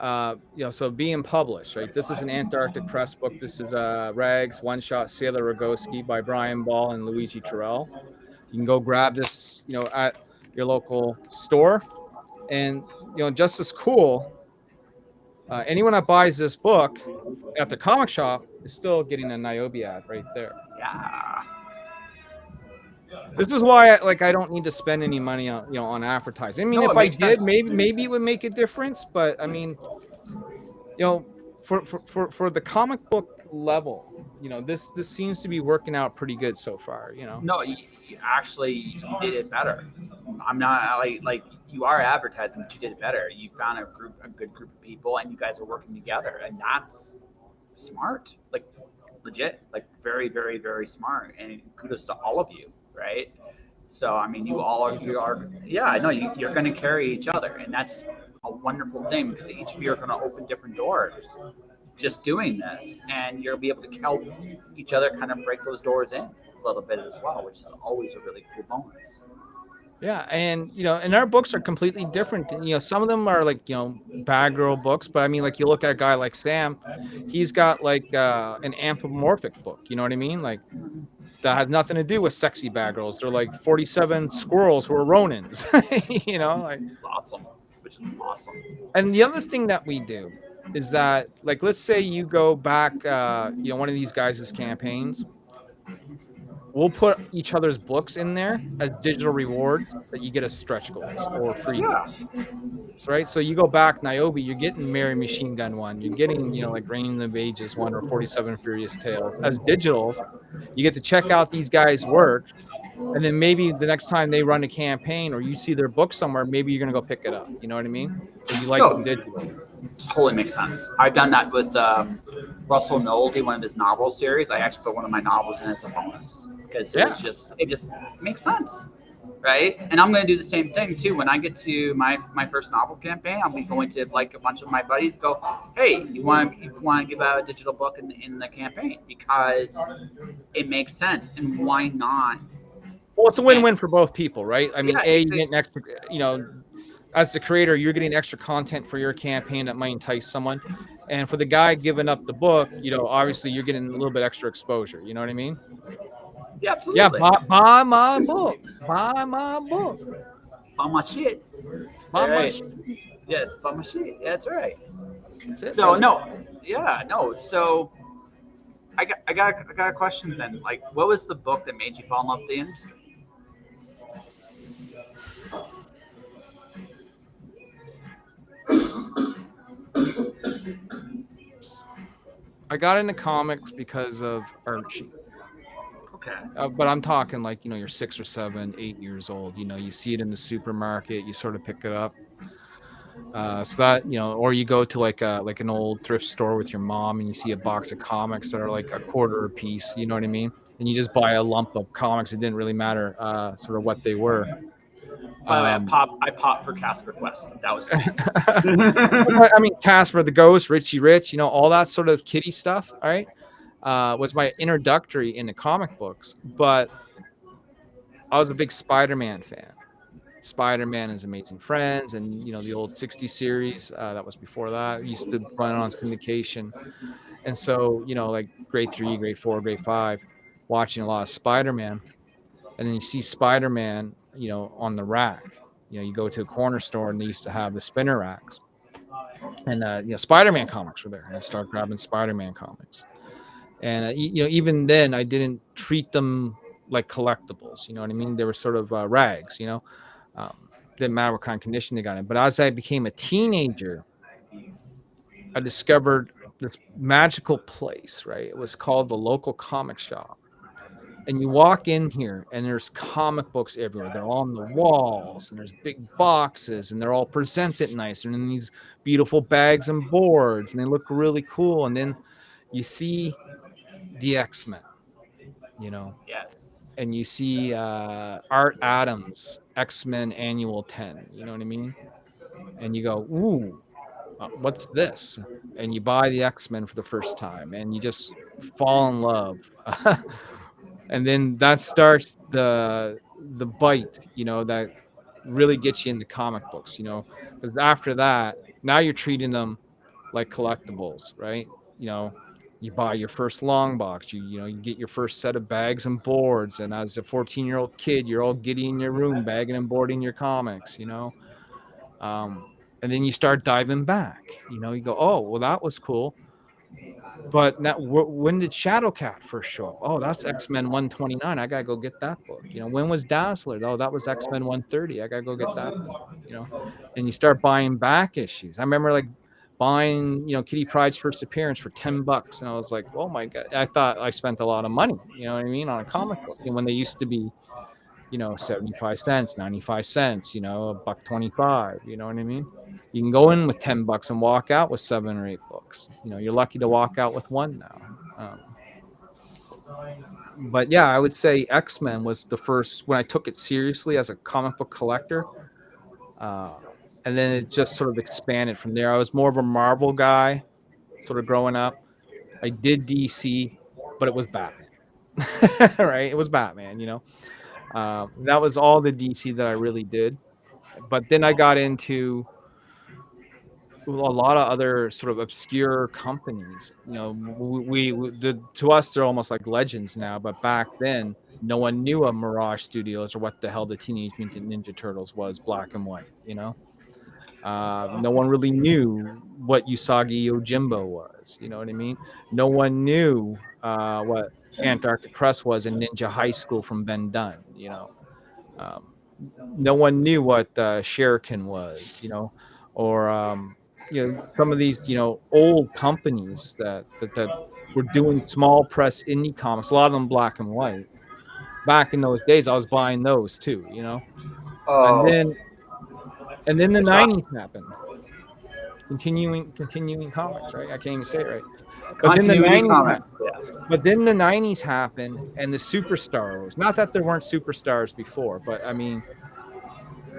Yeah. So being published, right? This is an Antarctic Press book. This is Rags One Shot Sailor Rogoski by Brian Ball and Luigi Terrell. You can go grab this, at your local store, and just as cool. Anyone that buys this book at the comic shop is still getting a Nyobi ad right there. Yeah. This is why I don't need to spend any money on on advertising. I mean, if I did, maybe it would make a difference. But I mean, for the comic book level, this seems to be working out pretty good so far. No, you did it better. I'm not like you are advertising, but you did it better. You found a good group of people, and you guys are working together, and that's smart. Like legit, like very, very, very smart. And kudos to all of you, right? So I mean, you are yeah. I know you're going to carry each other, and that's a wonderful thing because each of you are going to open different doors. Just doing this, and you'll be able to help each other kind of break those doors in a little bit as well, which is always a really cool bonus. Yeah, and and our books are completely different. Some of them are like bad girl books, but I mean, like you look at a guy like Sam, he's got like an anthropomorphic book. You know what I mean? Like that has nothing to do with sexy bad girls. They're like 47 squirrels who are Ronins. Like. It's awesome, which is awesome. And the other thing that we do is that, like, let's say you go back, one of these guys' campaigns. We'll put each other's books in there as digital rewards that you get as stretch goals or Yeah. freebies. So, right? So you go back, Nyobi, you're getting Mary Machine Gun 1. You're getting, like Raining the Ages 1 or 47 Furious Tales. As digital, you get to check out these guys' work. And then maybe the next time they run a campaign or you see their book somewhere, maybe you're going to go pick it up. You know what I mean? Because you like them No, digitally. totally makes sense. I've done that with Russell Nolte, one of his novel series. I actually put one of my novels in as a bonus because Yeah. it just makes sense, right? And I'm going to do the same thing too. When I get to my first novel campaign, I'll be going to like a bunch of my buddies. Go, hey, you want to give out a digital book in the campaign because it makes sense, and why not? Well, it's a And win-win for both people, right? I mean, yeah, you're getting extra, as the creator, you're getting extra content for your campaign that might entice someone. And for the guy giving up the book, obviously you're getting a little bit extra exposure. You know what I mean? yeah, Yeah, absolutely. buy my book. Buy my book. Buy my shit. Buy All my right. shit. Yeah, it's buy my shit. Yeah, that's right. That's it, So brother. no, yeah, no. So I got a question then. Like, what was the book that made you fall in love with the industry? I got into comics because of Archie. Okay. But I'm talking like, you're 6 or 7, 8 years old. You see it in the supermarket, you sort of pick it up. So that, or you go to like an old thrift store with your mom and you see a box of comics that are like a quarter a piece, you know what I mean? And you just buy a lump of comics. It didn't really matter sort of what they were. By the way, Um, I popped for Casper Quest. That was sweet. I mean, Casper the Ghost, Richie Rich, all that sort of kiddie stuff, all right, was my introductory into comic books. But I was a big Spider-Man fan. Spider-Man and His Amazing Friends, and the old 60 series that was before that. I used to run it on syndication, and so like grade 3, grade 4, grade 5, watching a lot of Spider-Man, and then you see Spider-Man, on the rack. You go to a corner store and they used to have the spinner racks, and Spider-Man comics were there, and I started grabbing Spider-Man comics, and even then I didn't treat them like collectibles. You know what I mean? They were sort of rags. Didn't matter what kind of condition they got in. But as I became a teenager, I discovered this magical place, right? It was called the local comic shop. And you walk in here and there's comic books everywhere. They're all on the walls and there's big boxes and they're all presented nice and in these beautiful bags and boards and they look really cool. And then you see the X-Men, you know, Yes. and you see Art Adams, X-Men Annual 10, you know what I mean? And you go, ooh, what's this? And you buy the X-Men for the first time and you just fall in love. And then that starts the bite, that really gets you into comic books, because after that, now you're treating them like collectibles, right? You know, you buy your first long box, you get your first set of bags and boards, and as a 14-year-old kid, you're all giddy in your room, bagging and boarding your comics. Um, and then you start diving back, you go, oh, well, that was cool. But now, when did Shadowcat first show up? Oh, that's X-Men 129. I gotta go get that book. When was Dazzler? Oh, that was X-Men 130. I gotta go get that book. And you start buying back issues. I remember like buying, Kitty Pryde's first appearance for $10, and I was like, oh my god! I thought I spent a lot of money. You know what I mean, on a comic book. And when they used to be, 75 cents, 95 cents, $1.25, you know what I mean? You can go in with $10 and walk out with 7 or 8 books. You're lucky to walk out with one now. But yeah, I would say X-Men was the first when I took it seriously as a comic book collector. And then it just sort of expanded from there. I was more of a Marvel guy sort of growing up. I did DC, but it was Batman. Right? It was Batman, that was all the DC that I really did. But then I got into a lot of other sort of obscure companies. To us, they're almost like legends now. But back then, no one knew of Mirage Studios or what the hell the Teenage Mutant Ninja Turtles was, black and white. No one really knew what Usagi Yojimbo was. You know what I mean? No one knew what Antarctic Press was in Ninja High School from Ben Dunn. No one knew what Shuriken was. Or some of these old companies that were doing small press indie comics. A lot of them black and white. Back in those days, I was buying those too. Oh, And then the 90s happened. Continuing comics, right? I can't even say it right. But then the 90s happened. Yes. But then the 90s happened and the superstars. Not that there weren't superstars before, but I mean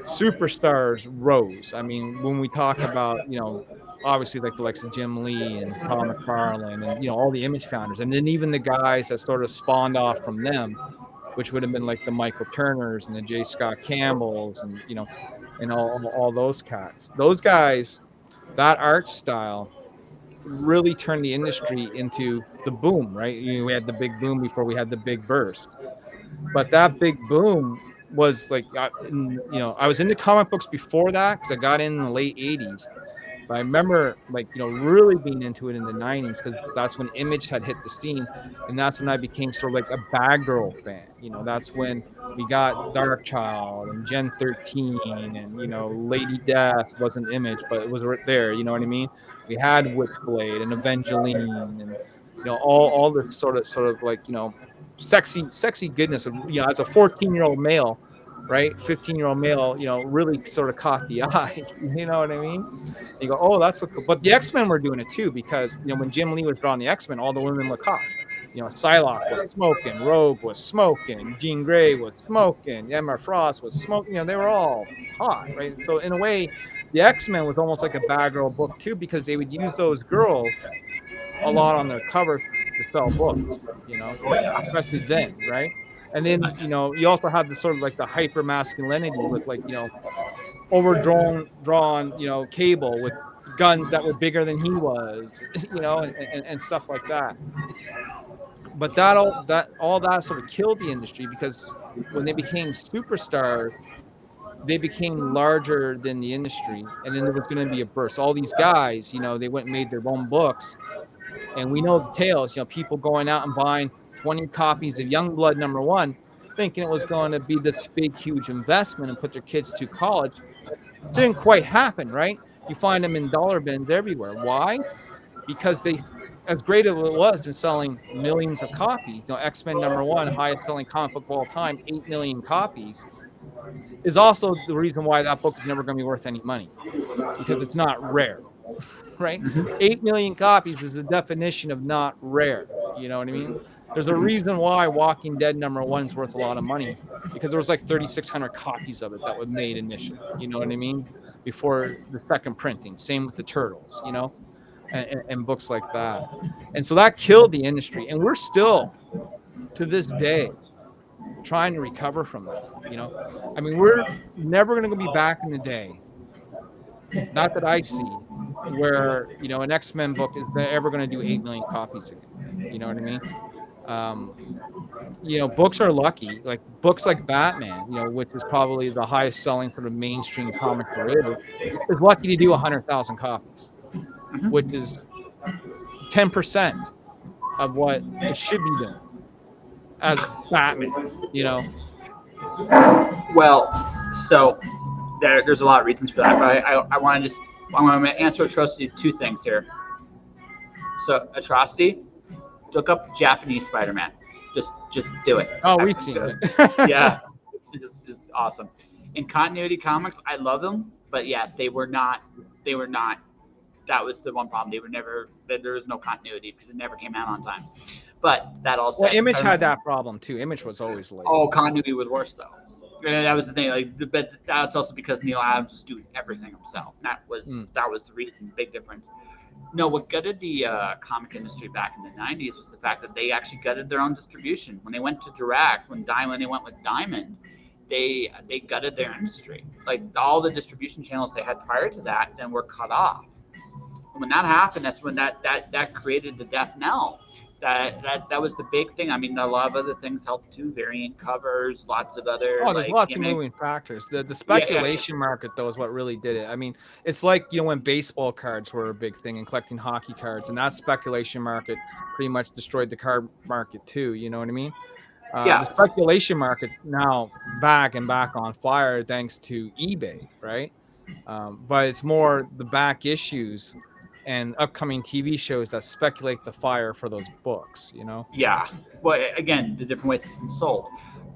superstars rose. I mean, when we talk about, obviously like the likes of Jim Lee and Todd McFarlane and all the Image founders, and then even the guys that sort of spawned off from them, which would have been like the Michael Turners and the J. Scott Campbells and and all those cats. Those guys, that art style really turned the industry into the boom, right? We had the big boom before we had the big burst. But that big boom was like, I was into comic books before that because I got in the late 80s. But I remember really being into it in the 90s because that's when Image had hit the scene. And that's when I became sort of like a Bad Girl fan. That's when we got Dark Child and Gen 13 and, Lady Death wasn't Image, but it was right there. You know what I mean? We had Witchblade and Evangeline and, all this sort of like, sexy goodness of, as a 14-year-old male, right? 15-year-old male, really sort of caught the eye. You know what I mean? You go, oh, that's so cool. But the X-Men were doing it too because, when Jim Lee was drawing the X-Men, all the women looked hot. Psylocke was smoking, Rogue was smoking, Jean Grey was smoking, Emma Frost was smoking. They were all hot, right? So in a way, the X-Men was almost like a Bad Girl book too because they would use those girls a lot on their cover to sell books, especially then, right? And then, you also had the sort of like the hyper masculinity with like, overdrawn, Cable with guns that were bigger than he was, and stuff like that. But all that sort of killed the industry because when they became superstars, they became larger than the industry. And then there was going to be a burst. All these guys, they went and made their own books. And we know the tales, people going out and buying 20 copies of Youngblood #1, thinking it was going to be this big, huge investment and put their kids through college. Didn't quite happen, right? You find them in dollar bins everywhere. Why? Because they, as great as it was in selling millions of copies, X-Men #1, highest selling comic book of all time, 8 million copies, is also the reason why that book is never going to be worth any money because it's not rare. Right? 8 million copies is the definition of not rare. You know what I mean? There's a reason why Walking Dead #1 is worth a lot of money because there was like 3,600 copies of it that were made initially. You know what I mean? Before the second printing. Same with the Turtles, and books like that. And so that killed the industry. And we're still, to this day, trying to recover from that. I mean, we're never going to be back in the day. Not that I see, where an X-Men book is ever going to do 8 million copies again. You know what I mean? Books are lucky. Like books like Batman, which is probably the highest selling sort of mainstream comic there is lucky to do 100,000 copies, which is 10% of what it should be doing as Batman. Well, so there's a lot of reasons for that, but I want to answer Atrocity 2 things here. So Atrocity, look up Japanese Spider-Man. Just do it. Oh, we've seen it. Yeah, just awesome. In continuity comics, I love them, but yes, they were not. They were not. That was the one problem. They were never. There was no continuity because it never came out on time. But that all Well, said, Image had that problem too. Image was always late. oh, continuity was worse though. And that was the thing. But that's also because Neil Adams was doing everything himself. That was the reason. Big difference. No, what gutted the comic industry back in the '90s was the fact that they actually gutted their own distribution. When they went to direct, when they went with Diamond, they gutted their industry. Like all the distribution channels they had prior to that, then were cut off. And when that happened, that's when that created the death knell. That was the big thing. I mean, a lot of other things helped too. Variant covers, lots of other Oh, there's like lots of gimmick. moving factors. The Yeah. speculation market though is what really did it. I mean, it's like, you know, when baseball cards were a big thing and collecting hockey cards, and that speculation market pretty much destroyed the card market too. You know what I mean? The Yeah. speculation market's now back on fire thanks to eBay, right? But it's more the back issues and upcoming TV shows that speculate the fire for those books, you know? Yeah. Well, again, the different ways it's been sold.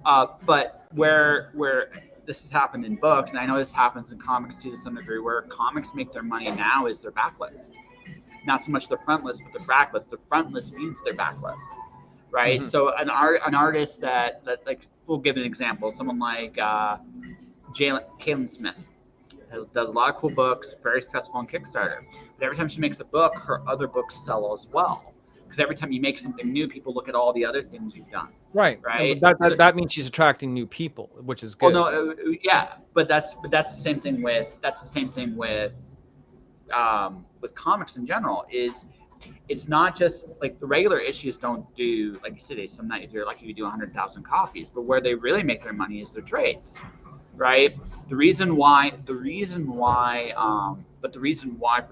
But where this has happened in books, and I know this happens in comics too to some degree, where comics make their money now is their backlist. Not so much their front list, but their backlist. Their front list feeds their backlist, right? Mhm. So an artist that like we'll give an example. Someone like Kaylin Smith does a lot of cool books, very successful on Kickstarter. But every time she makes a book, her other books sell as well. Because every time you make something new, people look at all the other things you've done. Right. Right. That means she's attracting new people, which is Well, good. no, yeah, but that's the same thing with comics in general. Is it's not just like the regular issues don't do, like you said, some night you're lucky you do 100,000 copies, but where they really make their money is their trades, right? The reason why, for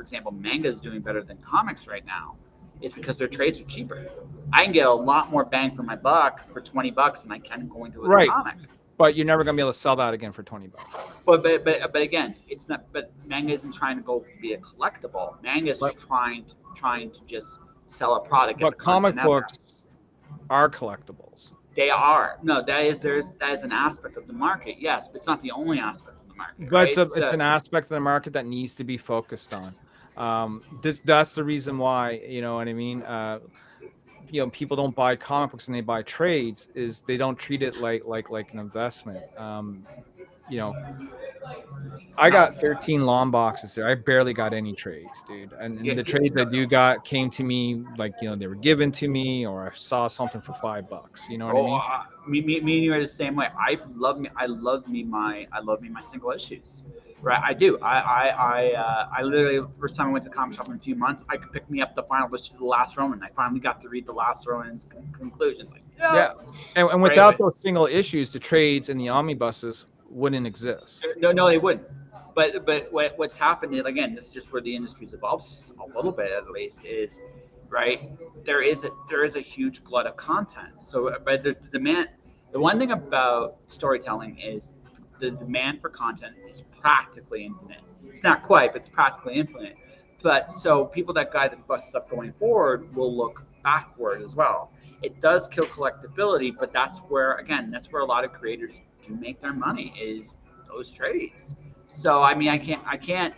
example, manga is doing better than comics right now is because their trades are cheaper. I can get a lot more bang for my buck for $20 than I can going to a Right. comic. But you're never gonna be able to sell that again for $20. But again, it's not. But manga isn't trying to go be a collectible. Manga is trying to just sell a product. But comic books are collectibles. They are. No, that is an aspect of the market. Yes, but it's not the only aspect of the market. But Right? it's an aspect of the market that needs to be focused on. That's the reason why, you know what I mean? You know, people don't buy comic books and they buy trades, is they don't treat it like an investment. You know, I got 13 long boxes there. I barely got any trades, dude. And the trades I do got came to me like, you know, they were given to me, or I saw something for $5. You know what I mean? Me and you are the same way. I love me my single issues. Right, I do. I literally, first time I went to the comic shop in a few months, I could pick me up the final issue of The Last Roman. I finally got to read The Last Roman's conclusions. Like, yes! Yeah, and without those single issues, the trades and the omnibuses wouldn't exist. No, they wouldn't. But what's happened is, again, this is just where the industry's evolved a little bit at least, is right. There is a huge glut of content. So, but the demand. The one thing about storytelling is the demand for content is practically infinite. It's not quite, but it's practically infinite. But so people that guide the stuff going forward will look backward as well. It does kill collectability, but that's where a lot of creators do make their money, is those trades. So I mean, I can't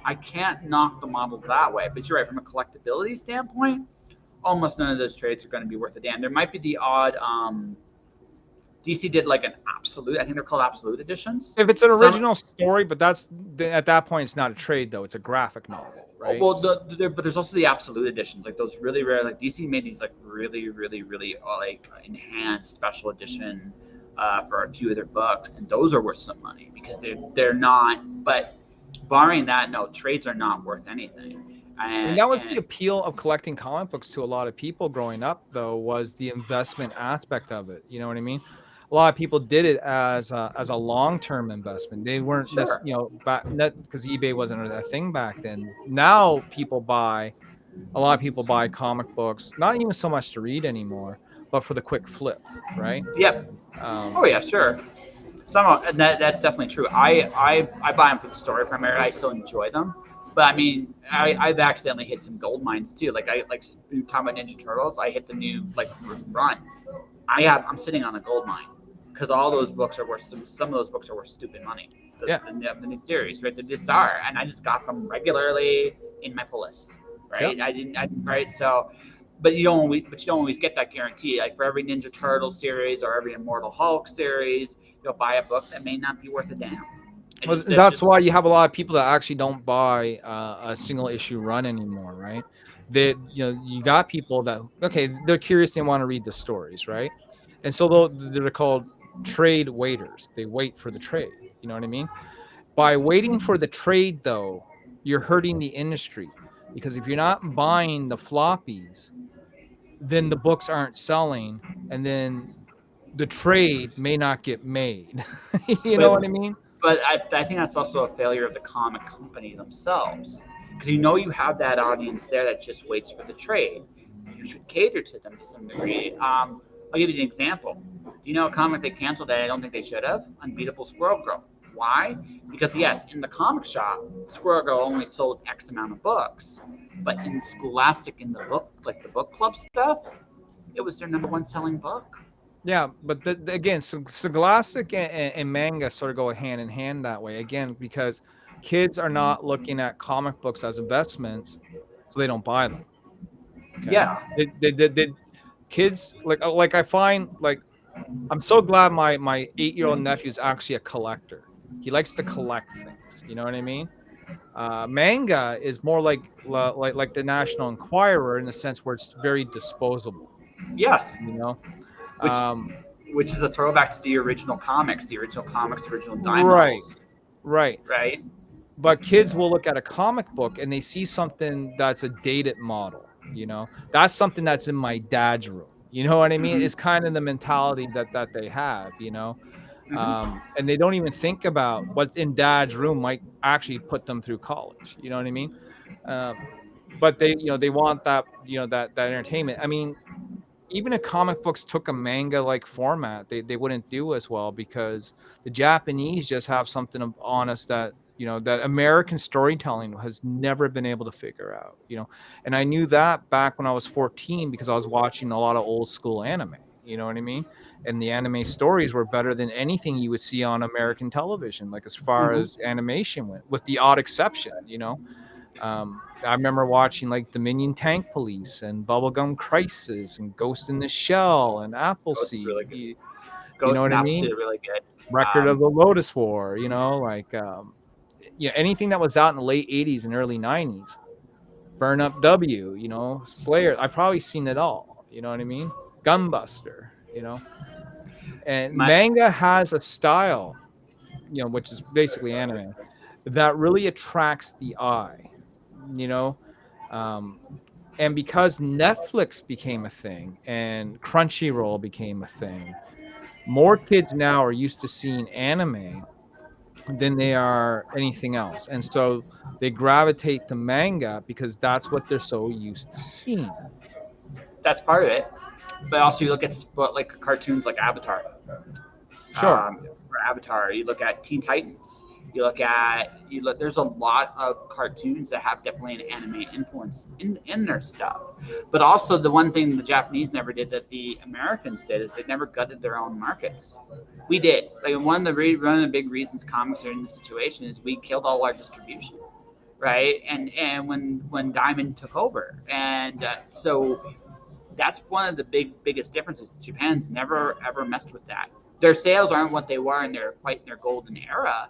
knock the model that way. But you're right, from a collectability standpoint, almost none of those trades are going to be worth a damn. There might be the odd. DC did like an absolute. I think they're called absolute editions. If it's an original story, but at that point, it's not a trade though. It's a graphic novel, right? Well, but there's also the absolute editions, like those really rare. Like DC made these like really like enhanced special edition for a few of their books, and those are worth some money because they're not. But barring that, no, trades are not worth anything. And that was the appeal of collecting comic books to a lot of people growing up, though, was the investment aspect of it. You know what I mean? A lot of people did it as a long-term investment. They weren't just, you know, because eBay wasn't a thing back then. Now a lot of people buy comic books, not even so much to read anymore, but for the quick flip, right? Yep. Oh yeah, sure. That's definitely true. I buy them for the story primarily. I still enjoy them. But I mean, I've accidentally hit some gold mines too. Like you talking about Ninja Turtles, I hit the new like run. I'm sitting on a gold mine because all those books are worth some of those books are worth stupid money. Yeah. The new series, right? They just are, and I just got them regularly in my pull list, right? Yep. Right? So, but you don't always get that guarantee. Like for every Ninja Turtle series or every Immortal Hulk series, you'll buy a book that may not be worth a damn. Well, that's why you have a lot of people that actually don't buy a single issue run anymore, right? They, you got people that, okay, they're curious, they want to read the stories, right? And so they're called trade waiters. They wait for the trade. You know what I mean? By waiting for the trade, though, you're hurting the industry, because if you're not buying the floppies, then the books aren't selling, and then the trade may not get made. You know what I mean? But I think that's also a failure of the comic company themselves, because you have that audience there that just waits for the trade. You should cater to them to some degree. I'll give you an example. Do you know a comic they canceled that I don't think they should have? Unbeatable Squirrel Girl. Why? Because yes, in the comic shop, Squirrel Girl only sold X amount of books, but in Scholastic, in the book, like the book club stuff, it was their number one selling book. Yeah, but again, so Scholastic and manga sort of go hand in hand that way. Again, because kids are not looking at comic books as investments, so they don't buy them. Okay, Yeah. kids like I find like I'm so glad my 8-year-old nephew is actually a collector. He likes to collect things. You know what I mean? Manga is more like the National Enquirer in the sense where it's very disposable. Yes. You know. Which Um, which is a throwback to the original comics, the original dime right. novels, Right. right? But kids will look at a comic book and they see something that's a dated model, That's something that's in my dad's room. You know what I mean? Mm-hmm. It's kind of the mentality that they have. Mm-hmm. And they don't even think about what's in dad's room might actually put them through college. You know what I mean? Um, but they want that entertainment. I mean, even if comic books took a manga like format, they wouldn't do as well, because the Japanese just have something on us that that American storytelling has never been able to figure out. And I knew that back when I was 14 because I was watching a lot of old school anime. You know what I mean? And the anime stories were better than anything you would see on American television, like as far Mm-hmm. as animation went, with the odd exception. I remember watching like the Minion Tank Police and Bubblegum Crisis and Ghost in the Shell and Ghost is really Appleseed. good. You know Ghost what and I Appleseed mean? are really good. Record of the Lotus War, anything that was out in the late 80s and early 90s. Burn Up W, Slayer. I've probably seen it all. You know what I mean? Gunbuster. And My manga has a style, which is basically anime, that really attracts the eye, you know. Um, and because Netflix became a thing and Crunchyroll became a thing, more kids now are used to seeing anime than they are anything else. And so they gravitate to manga because that's what they're so used to seeing. That's part of it, but also you look at like cartoons like Avatar. Sure. For Avatar, you look at Teen Titans. There's a lot of cartoons that have definitely an anime influence in their stuff. But also the one thing the Japanese never did that the Americans did is they never gutted their own markets. We did. Like one of the big reasons comics are in this situation is we killed all our distribution, right? And when Diamond took over, and so that's one of the biggest differences. Japan's never ever messed with that. Their sales aren't what they were in their golden era,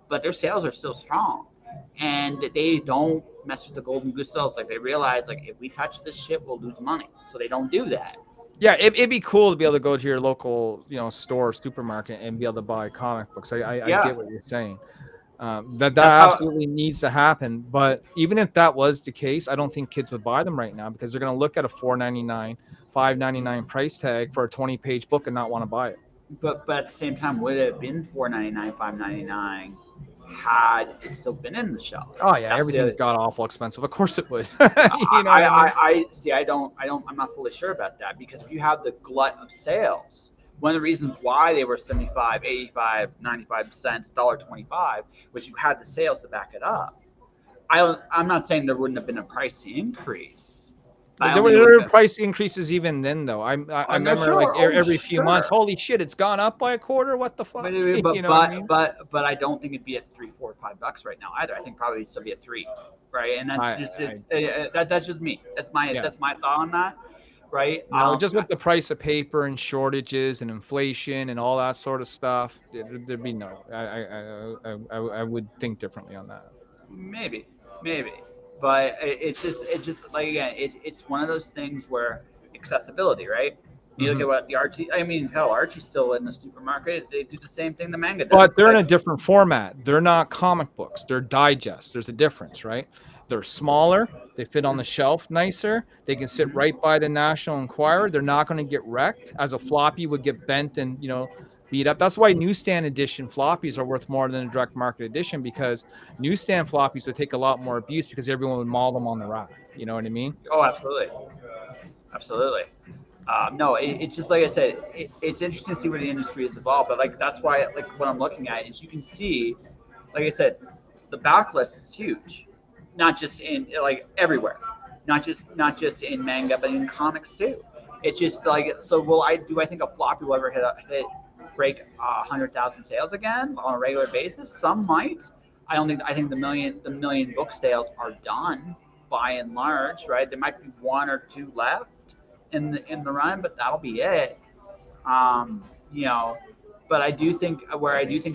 but their sales are still strong, and they don't mess with the golden goose sales. Like they realize, like if we touch this shit, we'll lose money, so they don't do that. Yeah, it'd be cool to be able to go to your local, store, supermarket, and be able to buy comic books. I Yeah, get what you're saying. That that's how. absolutely needs to happen. But even if that was the case, I don't think kids would buy them right now because they're going to look at a $4.99, $5.99 price tag for a 20-page book and not want to buy it. But at the same time, would it have been $4.99, $5.99 had it still been in the shelf? Oh yeah, That's the everything's other. got awful expensive. Of course it would. You know what I mean? I see. I'm not fully sure about that because if you have the glut of sales, one of the reasons why they were 75, 85, 95 cents, $1.25 was you had the sales to back it up. I'm not saying there wouldn't have been a price increase, I There don't think it would were fit. price increases even then, though. I No, remember like sure. Oh, every few months, sure. holy shit, it's gone up by a quarter. What the fuck? You But know what I mean? I don't think it'd be at $3, $4, $5 right now either. I think probably it'd still be at three, right? And that's just I that's just me. yeah. That's my thought on that, right? No, just with the price of paper and shortages and inflation and all that sort of stuff, there'd be no. I would think differently on that. Maybe, maybe, but it's just like again, it's one of those things where accessibility, right? You look Hmm. at what the Archie. I mean, hell, Archie's still in the supermarket. They do the same thing the manga does. But they're in But a different format. They're not comic books. They're digests. There's a difference, right? They're smaller. They fit on the shelf nicer. They can sit right by the National Enquirer. They're not going to get wrecked, as a floppy would get bent and beat up. That's why newsstand edition floppies are worth more than a direct market edition, because newsstand floppies would take a lot more abuse because everyone would maul them on the rack. You know what I mean? oh, absolutely, absolutely. No, it's just like I said. It's interesting to see where the industry has evolved. But like that's why, like what I'm looking at is you can see, like I said, the backlist is huge, not just in like everywhere, not just in manga, but in comics too. It's just like so. Will I do? I think a floppy will ever hit break 100,000 sales again on a regular basis? Some might. I don't think. I think the million book sales are done by and large, right? There might be one or two left in the run, but that'll be it. Um, you know, but I do think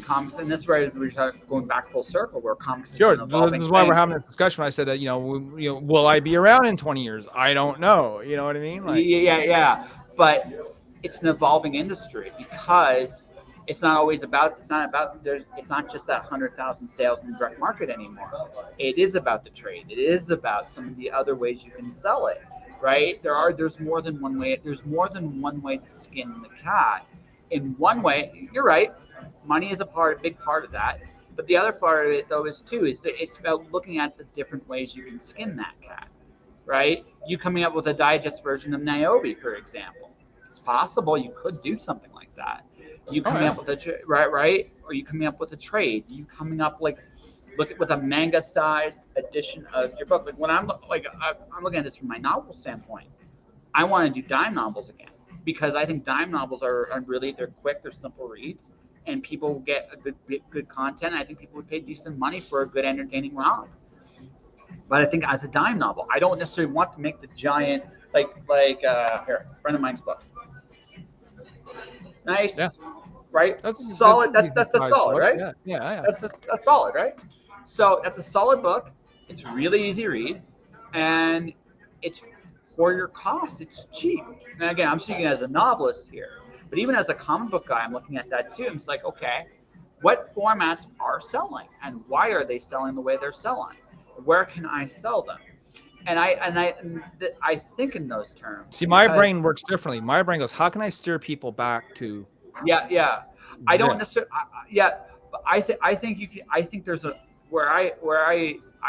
comics, and this is where we're going back full circle, where comics is Sure. an This evolving is why we're thing. having this discussion. I said that, will I be around in 20 years? I don't know. You know what I mean? Like, Yeah, but it's an evolving industry because it's not about there's it's not just that 100,000 sales in the direct market anymore. It is about the trade. It is about some of the other ways you can sell it, right? There's more than one way. There's more than one way to skin the cat. In one way, you're right. Money is a big part of that. But the other part of it, though, is too is that it's about looking at the different ways you can skin that cat, right? You coming up with a digest version of Nyobi, for example. It's possible you could do something like that. You oh coming yeah. up with right, or you coming up with a trade. You coming up like look at with a manga-sized edition of your book. Like when I'm looking at this from my novel standpoint. I want to do dime novels again because I think dime novels are really they're quick, they're simple reads, and people get a good content. I think people would pay decent money for a good entertaining romp. But I think as a dime novel, I don't necessarily want to make the giant here, a friend of mine's book. Yeah. Nice, right? That's a Solid. decent That's sized solid, book. right? Yeah. Yeah. Yeah. That's solid, right? So that's a solid book. It's really easy read, and it's for your cost. It's cheap. And again, I'm speaking as a novelist here, but even as a comic book guy, I'm looking at that too. It's like, okay, what formats are selling, and why are they selling the way they're selling? Where can I sell them? I think in those terms See, my because brain works differently. My brain goes, how can I steer people back to yeah. I don't this? necessarily yeah, but I think you can. I think there's a I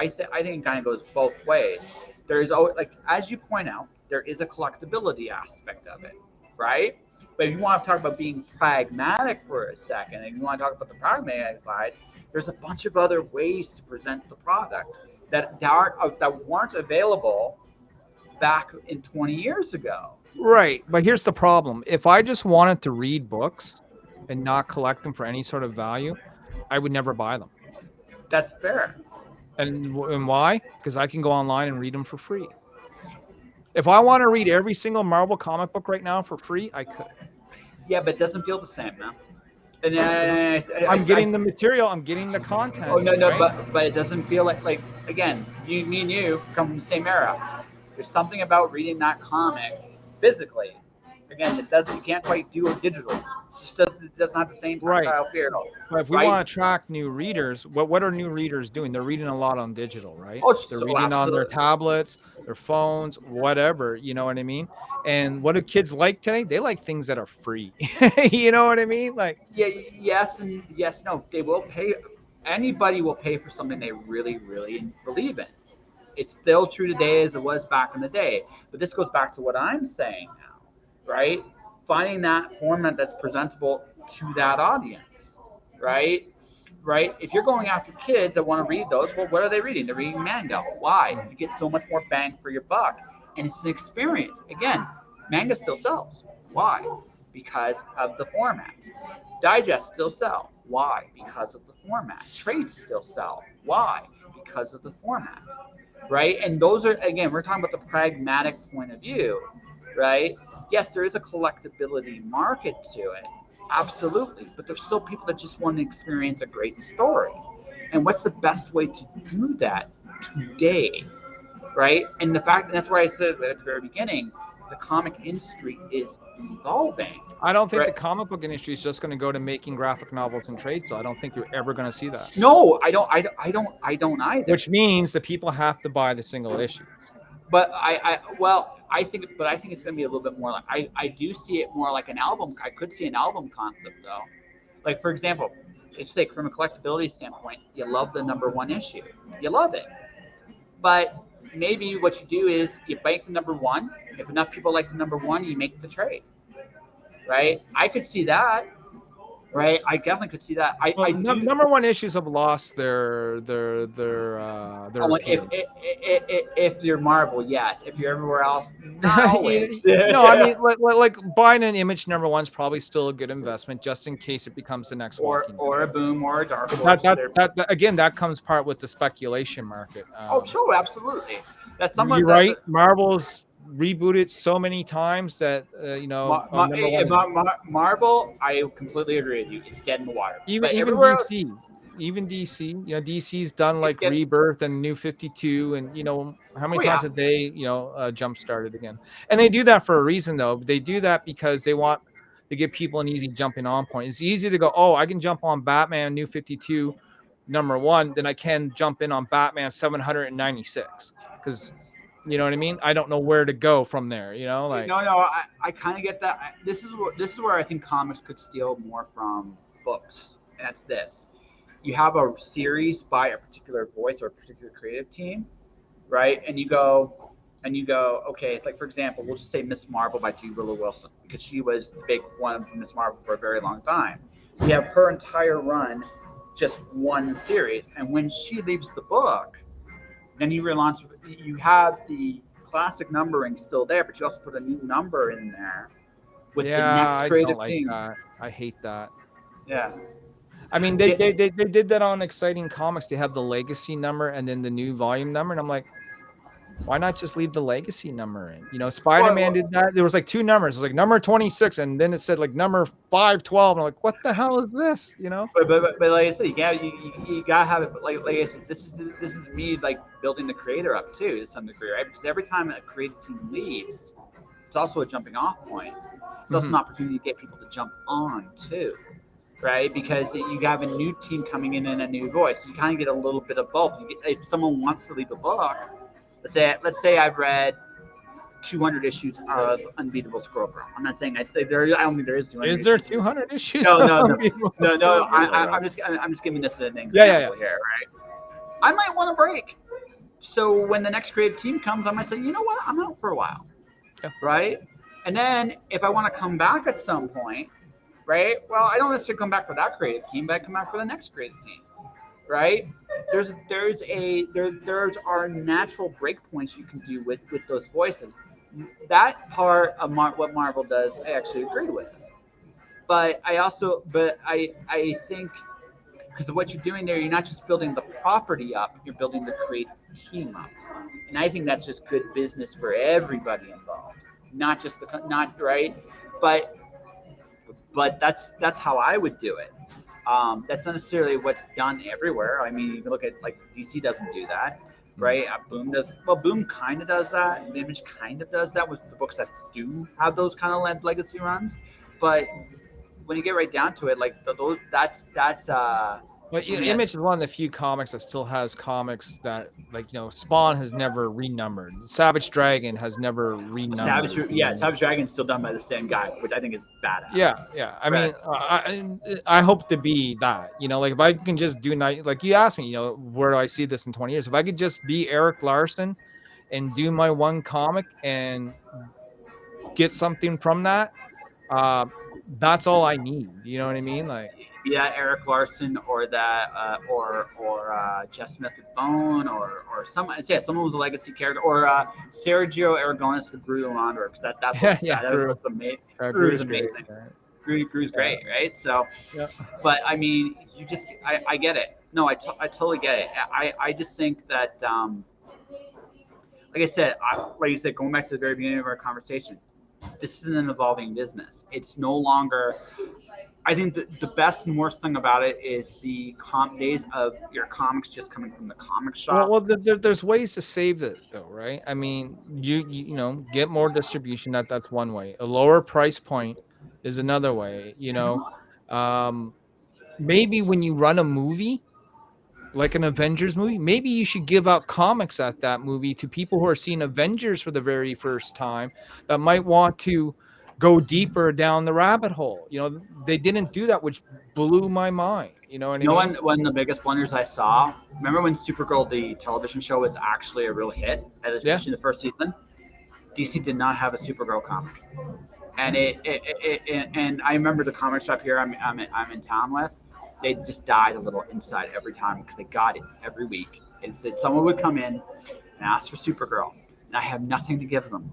think it kind of goes both ways. There's always like as you point out, there is a collectability aspect of it, right? But if you want to talk about being pragmatic for a second, and you want to talk about the pragmatic side, there's a bunch of other ways to present the product that weren't available back in 20 years ago. Right. But here's the problem. If I just wanted to read books and not collect them for any sort of value, I would never buy them. That's fair. And why? Because I can go online and read them for free. If I want to read every single Marvel comic book right now for free, I could. Yeah, but it doesn't feel the same, man. And I'm getting the material. I'm getting the oh content. no, Right? but it doesn't feel like again, me and you come from the same era. There's something about reading that comic physically. Again, it doesn't. You can't quite do it digitally. It doesn't have the same Right. tactile feel. But if we Right? want to attract new readers, what are new readers doing? They're reading a lot on digital, right? Oh, They're so reading on their absolutely. tablets, their phones, whatever. You know what I mean? And what do kids like today? They like things that are free. You know what I mean? Like, Yeah, yes and yes. No, they will pay. Anybody will pay for something they really, really believe in. It's still true today as it was back in the day. But this goes back to what I'm saying now, right? Finding that format that's presentable to that audience, right? Right? If you're going after kids that want to read those, well, what are they reading? They're reading manga. Why? You get so much more bang for your buck. and it's an experience. Again, manga still sells. Why? Because of the format. Digests still sell. Why? Because of the format. Trades still sell. Why? Because of the format. Right? And those are, again, we're talking about the pragmatic point of view, right? Yes, there is a collectability market to it. Absolutely. But there's still people that just want to experience a great story. And what's the best way to do that today? Right? And the fact, and that's why I said at the very beginning, the comic industry is evolving. I don't think Right? the comic book industry is just going to go to making graphic novels and trades. So I don't think you're ever going to see that. No, I don't either. Which means that people have to buy the single issues. But I think it's going to be a little bit more like, I do see it more like an album. I could see an album concept though. Like for example, let's say from a collectability standpoint, you love the number one issue, you love it, but maybe what you do is you bank the number one. If enough people like the number one, you make the trade. Right? I could see that. Right? I definitely could see that. I do. Number one issues have lost their appeal. If you're Marvel, yes. If you're everywhere else, not always. No, I mean, like buying an Image number one is probably still a good investment, just in case it becomes the next Walking Dead. Or a Boom or a Dark Horse. That again, that comes part with the speculation market. Oh, sure, absolutely. That's somewhat. You're right. Marvel's rebooted so many times that Marvel, I completely agree with you. It's dead in the water. Even DC, even DC, you know, DC's done like Rebirth and New 52, and you know how many times have they, jump started again? And they do that for a reason, though. They do that because they want to give people an easy jumping on point. It's easy to go, oh, I can jump on Batman New 52 number one, then I can jump in on Batman 796 because. You know what I mean? I don't know where to go from there. You know, like no, I kind of get that. This is where I think comics could steal more from books, and that's this: you have a series by a particular voice or a particular creative team, right? And you go, okay. It's like, for example, we'll just say Miss Marvel by G. Willow Wilson, because she was the big one of Miss Marvel for a very long time. So you have her entire run, just one series, and when she leaves the book. Then you relaunch. You have the classic numbering still there, but you also put a new number in there with the next creative team. That. I hate that. Yeah. I mean, they did that on Exciting Comics. They have the legacy number and then the new volume number, and I'm like, why not just leave the legacy number in? You know, Spider-Man did that. There was like two numbers. It was like number 26, and then it said like number 512. And I'm like, what the hell is this? You know? But like I said, you gotta have it. But like I said, this is me like building the creator up too to some degree, right? Because every time a creative team leaves, it's also a jumping off point. It's also an opportunity to get people to jump on too, right? Because you have a new team coming in and a new voice. So you kind of get a little bit of both. If someone wants to leave a book. Let's say I've read 200 issues of Unbeatable Squirrel Girl. I'm not saying I don't think there is 200. Is there 200 issues? No. I'm just giving this an example here, right? I might want a break. So when the next creative team comes, I might say, you know what, I'm out for a while, right? And then if I want to come back at some point, right? Well, I don't necessarily come back for that creative team, but I come back for the next creative team. Right? There's our natural breakpoints you can do with those voices. That part of what Marvel does, I actually agree with. But I think because of what you're doing there, you're not just building the property up, you're building the creative team up, and I think that's just good business for everybody involved, not right, but that's how I would do it. That's not necessarily what's done everywhere. I mean, you can look at like DC doesn't do that, right? Boom does. Well, Boom kind of does that. And Image kind of does that with the books that do have those kind of legacy runs. But when you get right down to it, like that's. Well, Image is one of the few comics that still has comics that, like, Spawn has never renumbered. Savage Dragon has never renumbered. Savage Dragon's still done by the same guy, which I think is badass. Yeah. I mean, I hope to be that. Like if I can just do like you asked me, where do I see this in 20 years? If I could just be Eric Larson and do my one comic and get something from that, that's all I need. You know what I mean? Like. Yeah, Eric Larson or that Jeff Smith with Bone or some yeah, someone was a legacy character or Sergio Aragonis the Gru Wanderer because that's what Yeah, yeah, that Gru. was amazing. Gru's Gru's great. amazing. Right? Gru's Yeah, great, right? So, yeah. but I mean, you just I get it. No, I totally get it. I just think that like I said, like you said, going back to the very beginning of our conversation, this is an evolving business. It's no longer. I think the best and worst thing about it is the days of your comics just coming from the comic shop. Well, there's ways to save it though, right? I mean, you know, get more distribution. That's one way. A lower price point is another way. You know, um, maybe when you run a movie, like an Avengers movie, maybe you should give out comics at that movie to people who are seeing Avengers for the very first time that might want to go deeper down the rabbit hole. You know, they didn't do that, which blew my mind. You know what I You know, mean? one of the biggest blunders I saw. Remember when Supergirl, the television show, was actually a real hit, Yeah. especially in the first season. DC did not have a Supergirl comic, and and I remember the comic shop here I'm in town with. They just died a little inside every time because they got it every week. And said someone would come in and ask for Supergirl, and I have nothing to give them.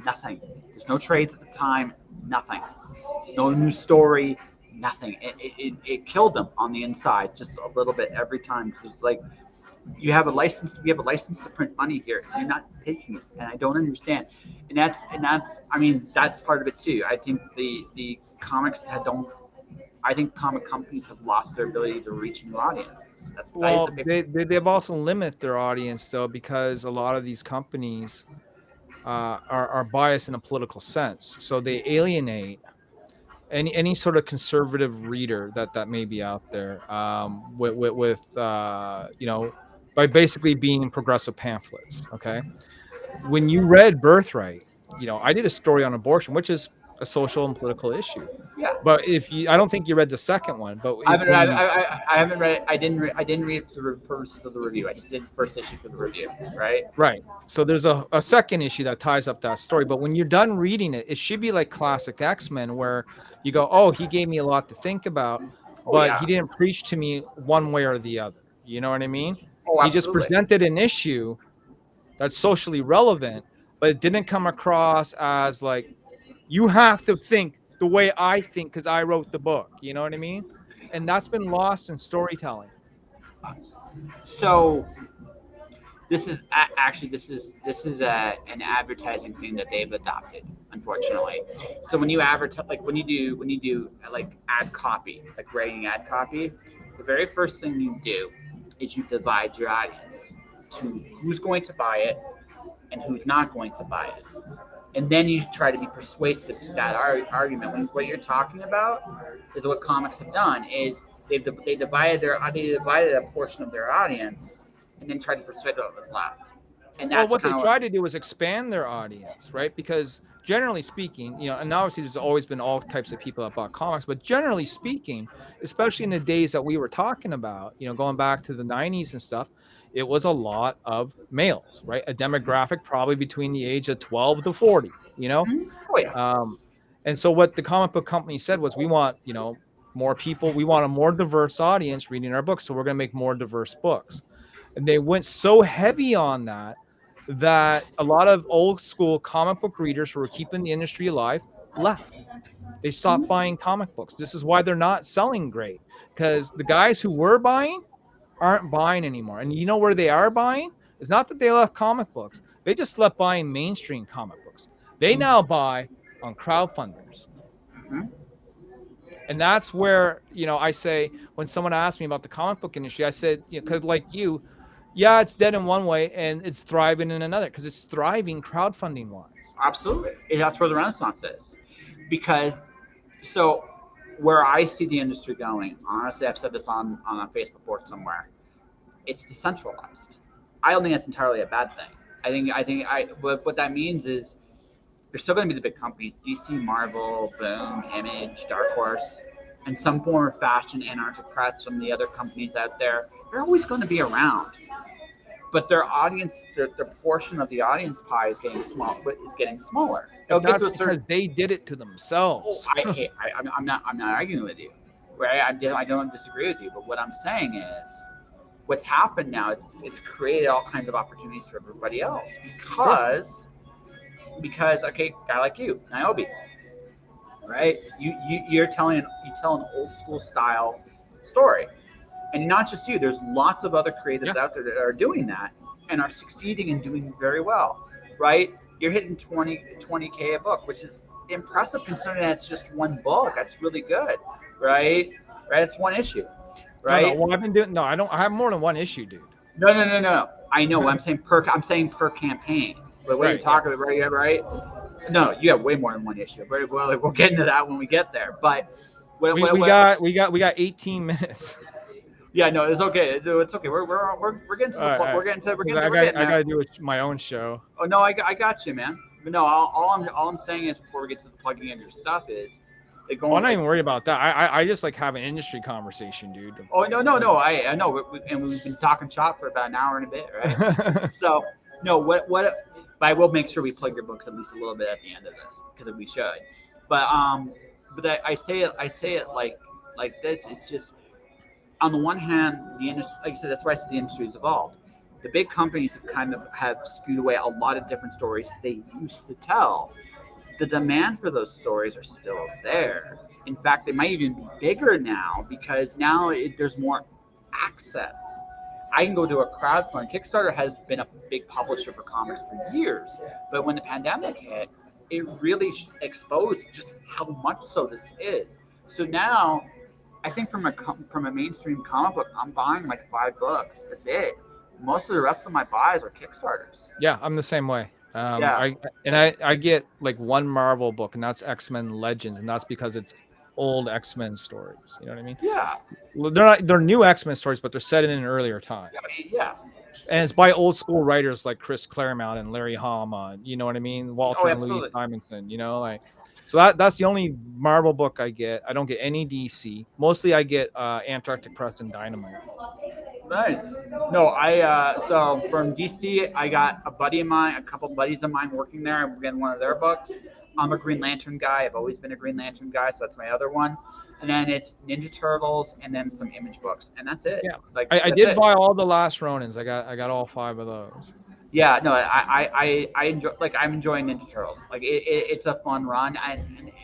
Nothing. There's no trades at the time. Nothing. No new story. Nothing. It killed them on the inside just a little bit every time because it's like you have a license. We have a license to print money here. You're not taking it, and I don't understand. And that's. I mean, that's part of it too. I think the comics had don't. I think comic companies have lost their ability to reach new audiences. That is a Well, big. they've also limit their audience though because a lot of these companies are biased in a political sense, so they alienate any sort of conservative reader that may be out there with you know, by basically being progressive pamphlets. Okay, when you read Birthright, you know, I did a story on abortion, which is a social and political issue. Yeah. But if you, I don't think you read the second one, but I haven't when read. you I haven't read. I didn't read it for the purpose of the review. I just did the first issue for the review. Right. right. So there's a second issue that ties up that story. But when you're done reading it, it should be like classic X-Men where you go, oh, he gave me a lot to think about, Oh but yeah. he didn't preach to me one way or the other. You know what I mean? Oh, He just absolutely. presented an issue that's socially relevant, but it didn't come across as like, you have to think the way I think because I wrote the book. You know what I mean? And that's been lost in storytelling. So actually this is an advertising thing that they've adopted, unfortunately. So when you advertise, like when you do like ad copy, like writing ad copy, the very first thing you do is you divide your audience to who's going to buy it and who's not going to buy it. And then you try to be persuasive to that argument. When what you're talking about is what comics have done is they divided a portion of their audience and then tried to persuade what was left. And Well, that's what they kind of try to do is expand their audience, right? Because generally speaking, you know, and obviously there's always been all types of people that bought comics, but generally speaking, especially in the days that we were talking about, you know, going back to the 90s and stuff, it was a lot of males, right? A demographic probably between the age of 12 to 40, you know? oh yeah. Um, and so what the comic book company said was, we want, you know, more people, we want a more diverse audience reading our books, so we're going to make more diverse books. And they went so heavy on that that a lot of old school comic book readers who were keeping the industry alive left. They stopped buying comic books. This is why they're not selling great, because the guys who were buying aren't buying anymore. And you know where they are buying? It's not that they left comic books. They just left buying mainstream comic books. They now buy on crowdfunders. And that's where, you know, I say, when someone asks me about the comic book industry, I said, you know, because like you, yeah, it's dead in one way and it's thriving in another, because it's thriving crowdfunding wise. Absolutely. And that's where the Renaissance is. Because so where I see the industry going, honestly, I've said this on a Facebook board somewhere, it's decentralized. I don't think that's entirely a bad thing. What that means is there's still going to be the big companies, DC, Marvel, Boom, Image, Dark Horse, and some form of fashion, Anarchic Press from the other companies out there. They're always going to be around, but their audience, their portion of the audience pie is getting small. Is getting smaller. It'll But get to that's a because certain. they did it to Oh, themselves. I'm not arguing with you. right? I don't disagree with you, but what I'm saying is, what's happened now is it's created all kinds of opportunities for everybody else Sure. because okay, guy like you, Nyobi, right? You tell an old school style story, and not just you. There's lots of other creatives Yeah. out there that are doing that and are succeeding and doing very well, right? You're hitting 20K a book, which is impressive considering that it's just one book. That's really good, right? Right? It's one issue, No. right? Well, I've been doing. No, I don't. I have more than one issue, dude. No. I know. I'm saying per campaign. But what you're Right. Yeah. talking about, right? Right? No, you have way more than one issue. But we'll get into that when we get there. But We got 18 minutes. yeah, no, it's okay. It's okay. We're getting to All the right. point. All right. We're getting I there. got to do my own show. Oh no, I got you, man. But no, all I'm saying is before we get to the plugging in your stuff is like Well, I'm going not like. even worried about that. I just like have an industry conversation, dude. Oh no. I know. And we've been talking shop for about an hour and a bit, right? So no, what? But I will make sure we plug your books at least a little bit at the end of this because we should. But I say it like this. It's just on the one hand, the industry, like I said, that's why I said the industry has evolved. The big companies have spewed away a lot of different stories they used to tell. The demand for those stories are still there. In fact, they might even be bigger now because now there's more access. I can go to a crowdfund. Kickstarter has been a big publisher for comics for years, but when the pandemic hit, it really exposed just how much so this is. So now, I think from a mainstream comic book, I'm buying like 5 books. That's it. Most of the rest of my buys are Kickstarters. Yeah, I'm the same way. Yeah. I get like one Marvel book, and that's X-Men Legends, and that's because it's old X-Men stories. You know what I mean? Yeah. Well, they're new X-Men stories, but they're set in an earlier time. Yeah. And it's by old school writers like Chris Claremont and Larry Hama. You know what I mean? Walter Oh, and Louise absolutely. Simonson. You know, like so that's the only Marvel book I get. I don't get any DC. Mostly I get Antarctic Press and Dynamite. Nice. No, so from DC, I got a couple buddies of mine working there. I'm getting one of their books. I'm a Green Lantern guy. I've always been a Green Lantern guy, so that's my other one. And then it's Ninja Turtles, and then some Image books, and that's it. Yeah, Like I that's did it. buy all the Last Ronins. I got all 5 of those. Yeah, no, I enjoy I'm enjoying Ninja Turtles. Like it's a fun run,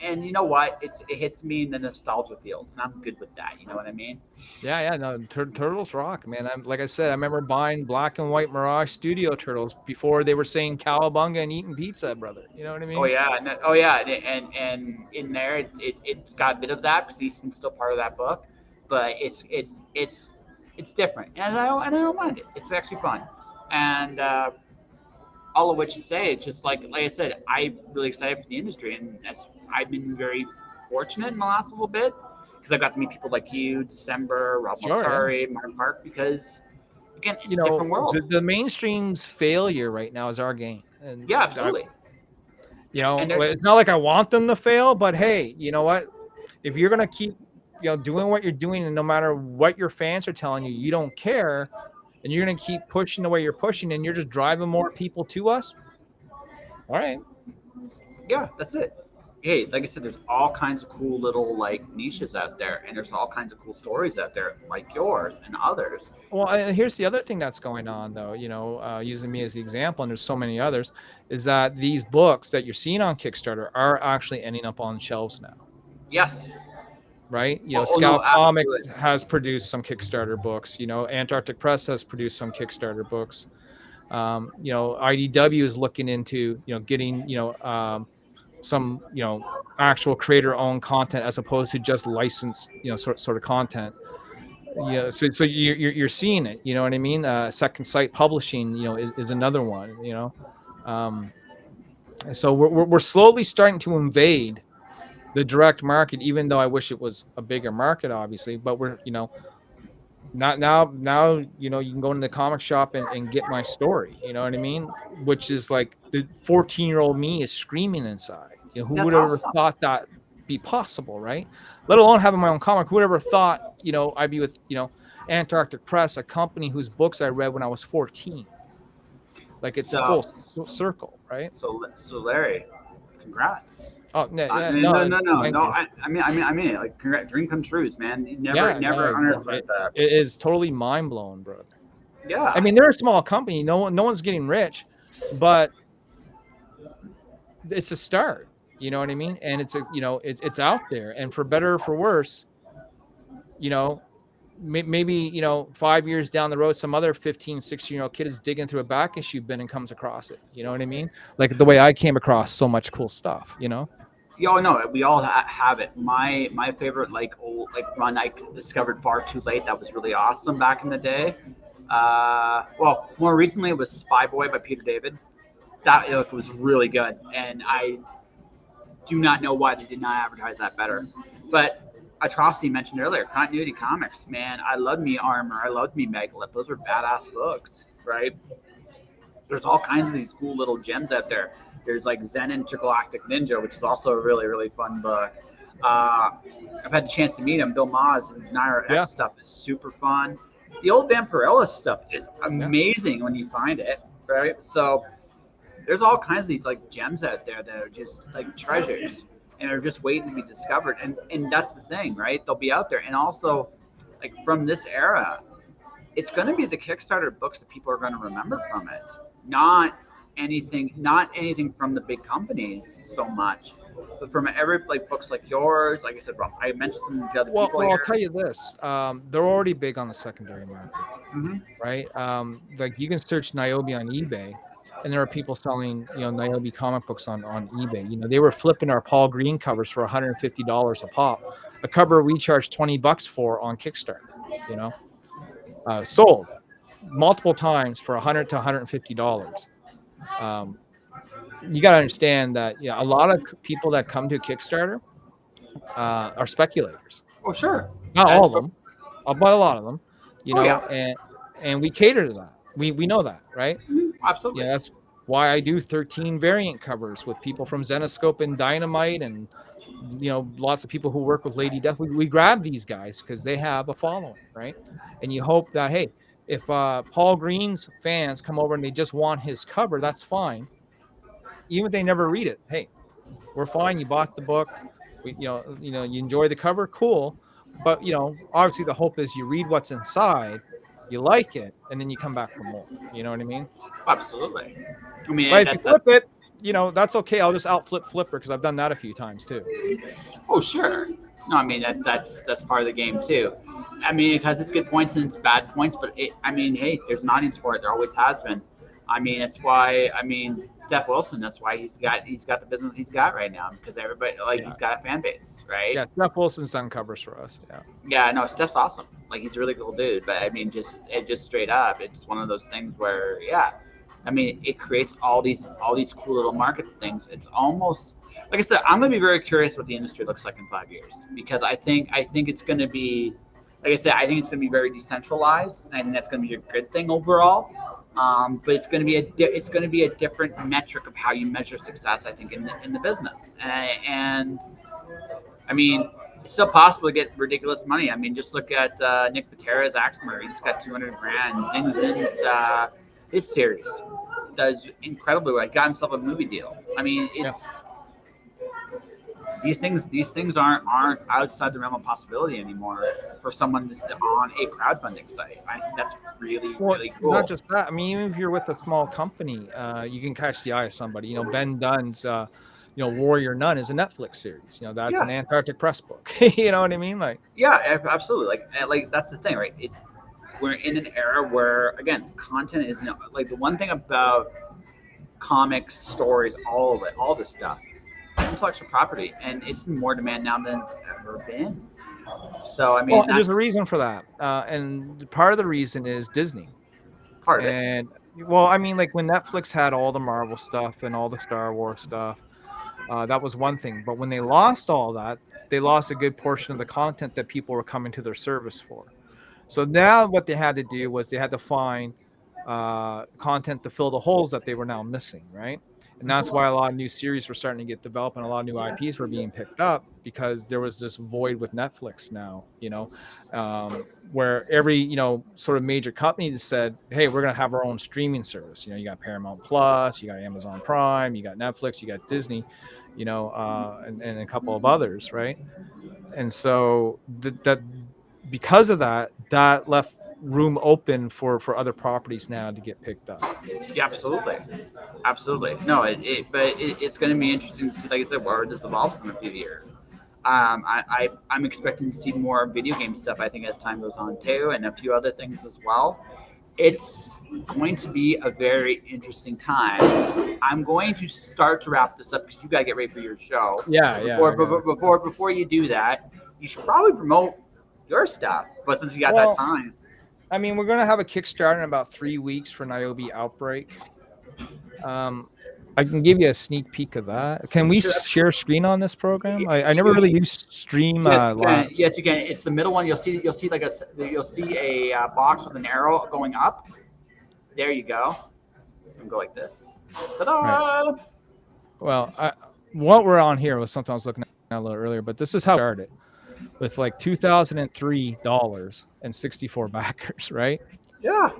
and you know what? It hits me in the nostalgia feels, and I'm good with that. You know what I mean? Yeah. No, Turtles rock, man. I'm like I said, I remember buying black and white Mirage Studio Turtles before they were saying cowabunga and eating pizza, brother. You know what I Oh mean? yeah, oh yeah, and in there it's got a bit of that because Eastman's still part of that book, but it's different, and I don't mind it. It's actually fun, and all of which to say, it's just like I said, I'm really excited for the industry, and I've been very fortunate in the last little bit because I got to meet people like you, December, Rob Sure, yeah. Multari, Mark Park, because again, it's You a know, different world. the mainstream's failure right now is our gain, and Yeah, absolutely. you know, And they're it's not like I want them to fail, but hey, you know what? If you're gonna keep, doing what you're doing, and no matter what your fans are telling you, you don't care, and you're gonna keep pushing the way you're pushing, and you're just driving more people to us. All right. yeah, that's it. Hey, like I said, there's all kinds of cool little like niches out there, and there's all kinds of cool stories out there, like yours and others. Well, here's the other thing that's going on, though. Using me as the example, and there's so many others, is that these books that you're seeing on Kickstarter are actually ending up on shelves now. Yes. Right? Oh no, Scout Comics absolutely. has produced some Kickstarter books. Antarctic Press has produced some Kickstarter books. IDW is looking into, getting, some, actual creator-owned content as opposed to just licensed, sort of content. So you're seeing it. You know what I mean? Second Sight Publishing, is another one. So we're slowly starting to invade the direct market, even though I wish it was a bigger market, obviously. But we're, not now, you can go into the comic shop and get my story. You know what I mean? Which is like the 14-year-old me is screaming inside. Who That's would have ever awesome. thought that be possible, right? Let alone having my own comic. Who would ever thought, I'd be with, Antarctic Press, a company whose books I read when I was 14. Like it's So full circle, right? so Larry, congrats. Oh no, yeah, No, no, no, no, no, thank no. you. I mean, like, dream come trues, man. You never, Yeah, never no, bro, underestimate that. it is totally mind blowing, bro. I Yeah. mean, they're a small company. No one's getting rich, but it's a start. You know what I mean? And it's it's out there, and for better or for worse, you know, maybe 5 years down the road, some other 15, 16-year-old kid is digging through a back issue bin and comes across it. You know what I mean? Like the way I came across so much cool stuff. Y'all know it. We all have it. My favorite like old like run I discovered far too late. That was really awesome back in the day. Well, more recently it was Spy Boy by Peter David. That was really good, and I do not know why they did not advertise that better. But Atrocity mentioned earlier, continuity comics, man. I love me Armor. I love me Megalith. Those are badass books, right? There's all kinds of these cool little gems out there. There's like Zen Intergalactic Ninja, which is also a really, really fun book. I've had the chance to meet him. Bill Ma's his Naira Yeah, X stuff is super fun. The old Vampirella stuff is yeah. amazing when you find it, right? So there's all kinds of these like gems out there that are just like treasures and are just waiting to be discovered. And that's the thing, right? They'll be out there. And also, like from this era, it's going to be the Kickstarter books that people are going to remember from it, not anything from the big companies so much, but from every like books like yours. Like I said, Rob, I mentioned some of the other Well, people well, I'll here. tell you this. They're already big on the secondary market, Mm-hmm. right? Like you can search Nyobi on eBay, and there are people selling, Nyobi comic books on eBay. They were flipping our Paul Green covers for $150 a pop, a cover we charged $20 for on Kickstarter. You know, sold multiple times for $100 to $150. Um, you got to understand that a lot of people that come to Kickstarter are speculators. Oh, sure. Not all That's of them, but a lot of them. oh yeah. And we cater to that. We know that, right? Mhm. Absolutely. That's why I do 13 variant covers with people from Zenoscope and Dynamite, and lots of people who work with Lady Death. We grab these guys because they have a following, right? And you hope that, hey, if Paul Green's fans come over and they just want his cover, that's fine. Even if they never read it, hey, we're fine. You bought the book. You enjoy the cover, cool. But obviously the hope is you read what's inside, you like it, and then you come back for more. You know what I mean? Absolutely. I mean Right? If you flip that's it, that's okay. I'll just outflip Flipper because I've done that a few times too. oh sure. No, I mean that's part of the game too. I mean it has its good points and its bad points, but I mean hey, there's an audience for it. There always has been. I mean it's why I mean Steph Wilson. That's why he's got the business he's got right now because everybody like Yeah. he's got a fan base, right? Yeah. Steph Wilson's done covers for us. Yeah. Yeah, no, Steph's awesome. Like he's a really cool dude. But I mean, just straight up, it's one of those things where yeah, I mean, it creates all these cool little market things. It's almost like I said, I'm gonna be very curious what the industry looks like in 5 years because I think it's gonna be like I said, I think it's gonna be very decentralized, and I think that's gonna be a good thing overall. But it's gonna be a different metric of how you measure success. I think in the business, and I mean, it's still possible to get ridiculous money. I mean, just look at Nick Patera's Axmer. He's got 200 grand. Zing Zin's his series does incredibly well. He got himself a movie deal. I mean, Yeah. it's these things aren't outside the realm of possibility anymore for someone just on a crowdfunding site. I think that's really Well, really not cool. just that. I mean, even if you're with a small company, you can catch the eye of somebody. Ben Dunn's, Warrior Nun is a Netflix series. That's an Yeah, Antarctic press book. You know what I mean? Like, yeah, absolutely. Like that's the thing, right? It's we're in an era where again, content is like the one thing about comics, stories, all of it, all this stuff. It's intellectual property, and it's in more demand now than it's ever been. So I well, mean, and there's that's a reason for that. And part of the reason is Disney. part of it. And well, I mean, like when Netflix had all the Marvel stuff and all the Star Wars stuff, that was one thing. But when they lost all that, they lost a good portion of the content that people were coming to their service for. So now what they had to do was they had to find content to fill the holes that they were now missing, right? And that's why a lot of new series were starting to get developed and a lot of new IPs were being picked up, because there was this void with Netflix now, where every, sort of major company said, hey, we're going to have our own streaming service. You got Paramount Plus, you got Amazon Prime, you got Netflix, you got Disney, and a couple of others, right? And so that because of that left room open for other properties now to get picked up. Yeah, absolutely. No, it's going to be interesting to see, like I said, where this evolves in a few years. I'm expecting to see more video game stuff, I think, as time goes on too, and a few other things as well. It's going to be a very interesting time. I'm going to start to wrap this up because you got to get ready for your show. Yeah. Before you do that, you should probably promote your stuff. But since you got that time, I mean, we're going to have a Kickstarter in about 3 weeks for Nyobi Outbreak. I can give you a sneak peek of that. Can we share screen on this program? I never really used Stream. Yes, you can. It's the middle one. You'll see a box with an arrow going up. There you go. You can go like this. Ta-da! Right. Well, what we're on here was something I was looking at a little earlier, but this is how I started with like $2,003 and 64 backers, right? Yeah.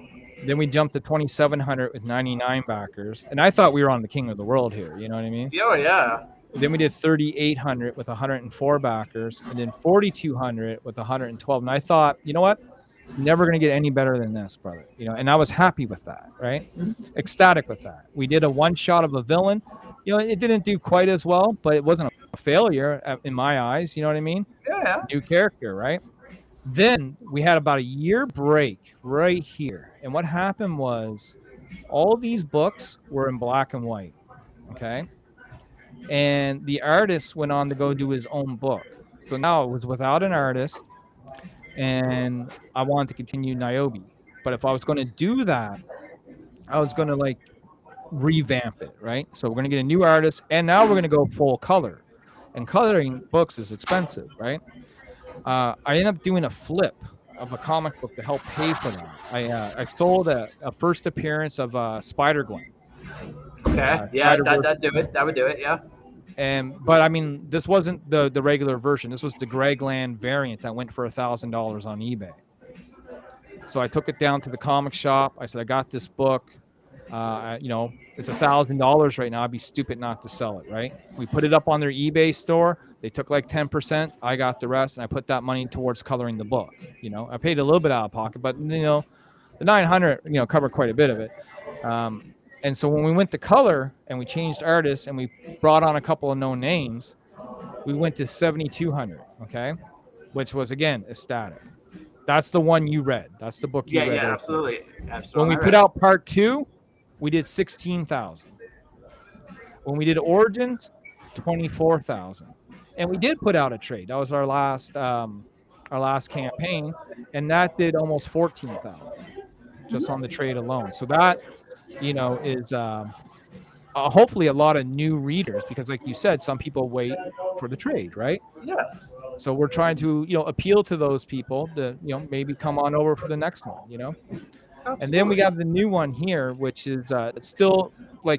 Then we jumped to 2,700 with 99 backers, and I thought we were on the king of the world here. You know what I mean? Oh yeah. Then we did 3,800 with 104 backers, and then 4,200 with 112. And I thought, you know what? It's never going to get any better than this, brother. And I was happy with that, right? Ecstatic with that. We did a one shot of a villain. It didn't do quite as well, but it wasn't a failure in my eyes. You know what I mean? Yeah. New character, right? Then we had about a year break right here. And what happened was all these books were in black and white. Okay. And the artist went on to go do his own book. So now it was without an artist. And I wanted to continue Nyobi. But if I was going to do that, I was going to revamp it, right? So we're going to get a new artist. And now we're going to go full color. And coloring books is expensive, right? I ended up doing a flip of a comic book to help pay for that. I sold a first appearance of Spider-Gwen. Okay. Yeah, that do it. That would do it. Yeah. But I mean, this wasn't the regular version. This was the Gregland variant that went for $1,000 on eBay. So I took it down to the comic shop. I said, I got this book. It's $1,000 right now. I'd be stupid not to sell it, right? We put it up on their eBay store. They took like 10%. I got the rest, and I put that money towards coloring the book. I paid a little bit out of pocket, but the 900, covered quite a bit of it. And so when we went to color and we changed artists and we brought on a couple of known names, we went to 7,200. Okay, which was again ecstatic. That's the one you read. That's the book you read. Yeah, absolutely. When we put out part 2, we did 16,000. When we did Origins, 24,000. And we did put out a trade. That was our last campaign, and that did almost 14,000 just on the trade alone. So that, is hopefully a lot of new readers, because like you said, some people wait for the trade, right? Yes. So we're trying to, appeal to those people to, maybe come on over for the next one, Absolutely. And then we got the new one here, which is still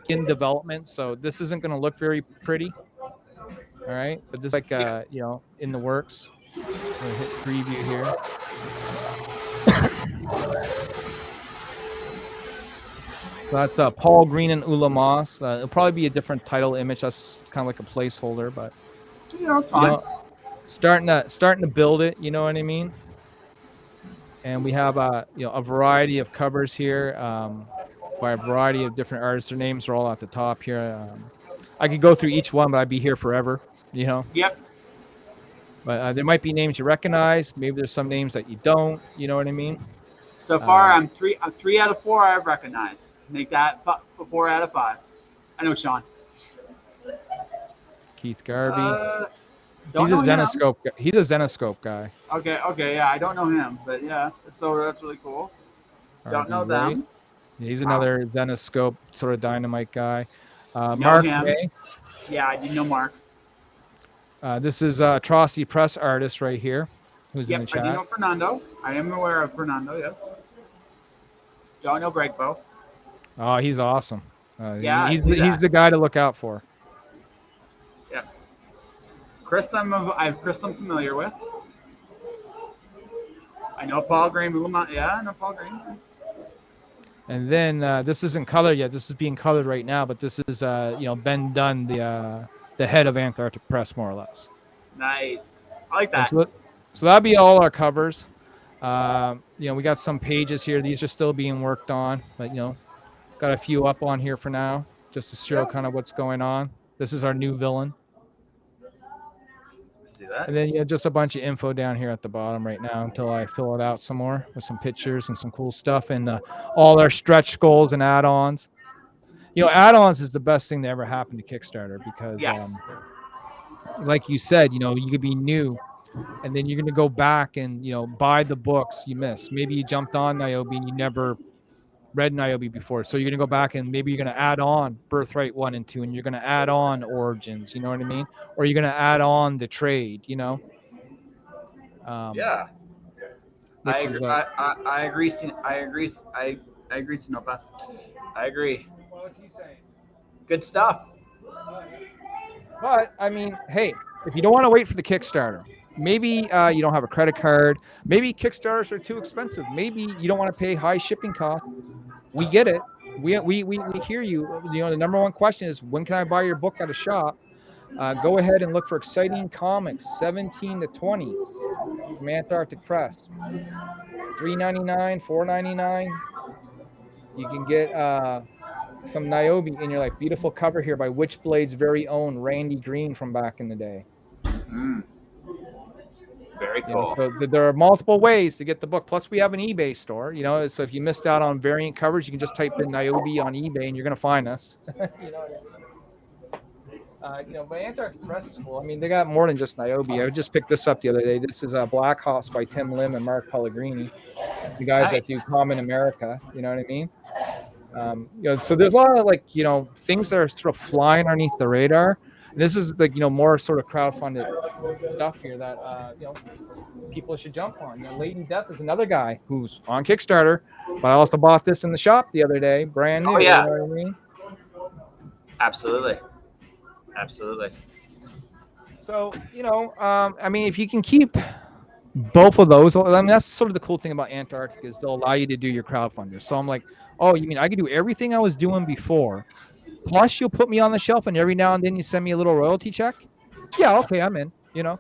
in development. So this isn't going to look very pretty. All right. But this in the works. I'm going to hit preview here. So that's Paul Green and Ula Moss. It'll probably be a different title image. That's kind of like a placeholder, but it's fine. Starting to build it. You know what I mean? And we have a variety of covers here by a variety of different artists. Their names are all at the top here. I could go through each one, but I'd be here forever. Yep. But there might be names you recognize. Maybe there's some names that you don't. You know what I mean? So far, I'm 3 out of 4 I've recognized. Make that 4 out of 5. I know Sean. Keith Garvey. He's a Zenoscope. He's a Zenoscope guy. Okay, yeah, I don't know him, but yeah, that's really cool. Don't know them. He's another Zenoscope sort of dynamite guy. Mark May. Yeah, I do know Mark. This is Atrocity Press artist right here, who's in the chat. I do know Fernando. I am aware of Fernando. Yes. Don't know Greg Bo. Oh, he's awesome. Yeah, I He's see he's that. the guy to look out for. Yeah, Chris I'm familiar with. I know Paul Green. Yeah, I know Paul Green. And then this isn't colored yet. This is being colored right now, but this is Ben Dunn, the head of Antarctic Press, more or less. Nice. I like And that. so that'll be all our covers. We got some pages here. These are still being worked on, but got a few up on here for now, just to show Yeah. kind of what's going on. This is our new villain. See that? And then just a bunch of info down here at the bottom right now until I fill it out some more with some pictures and some cool stuff and all our stretch goals and add-ons. Add-ons is the best thing that ever happened to Kickstarter because, Yes. like you said, you could be new and then you're going to go back and, buy the books you missed. Maybe you jumped on Nyobi and you never read Nyobi before. So you're going to go back and maybe you're going to add on Birthright 1 and 2 and you're going to add on Origins, you know what I mean? Or you're going to add on the trade, Yeah. I which agree. is I agree. I agree. I agree, Sinopa. I agree. well, what's he saying? Good stuff. But I mean, hey, if you don't want to wait for the Kickstarter, maybe you don't have a credit card. Maybe Kickstarters are too expensive. Maybe you don't want to pay high shipping costs. We get it. We hear you. The number one question is when can I buy your book at a shop? Go ahead and look for Exciting Comics 17 to 20 from Antarctic Press. $3.99, $4.99. You can get some Nyobi in your like beautiful cover here by Witchblade's very own Randy Green from back in the day. Mm, very cool. So there are multiple ways to get the book. Plus, we have an eBay store. So if you missed out on variant covers, you can just type in Nyobi on eBay and you're gonna find us. You know what I mean? But Antarctic Press is cool. I mean, they got more than just Nyobi. I just picked this up the other day. This is Black Hops by Tim Lim and Mark Pellegrini, the guys that Nice. do Common America. You know what I mean? So there's a lot of things that are sort of flying underneath the radar. And this is more sort of crowdfunded stuff here that people should jump on. Latent Death is another guy who's on Kickstarter, but I also bought this in the shop the other day, brand new. Oh yeah. You know what I mean? Absolutely. Absolutely. So I mean, if you can keep both of those, I mean, that's sort of the cool thing about Antarctic is they'll allow you to do your crowdfunder. So I'm like, oh, you mean I could do everything I was doing before, plus you'll put me on the shelf, and every now and then you send me a little royalty check? Yeah, okay, I'm in. Yeah,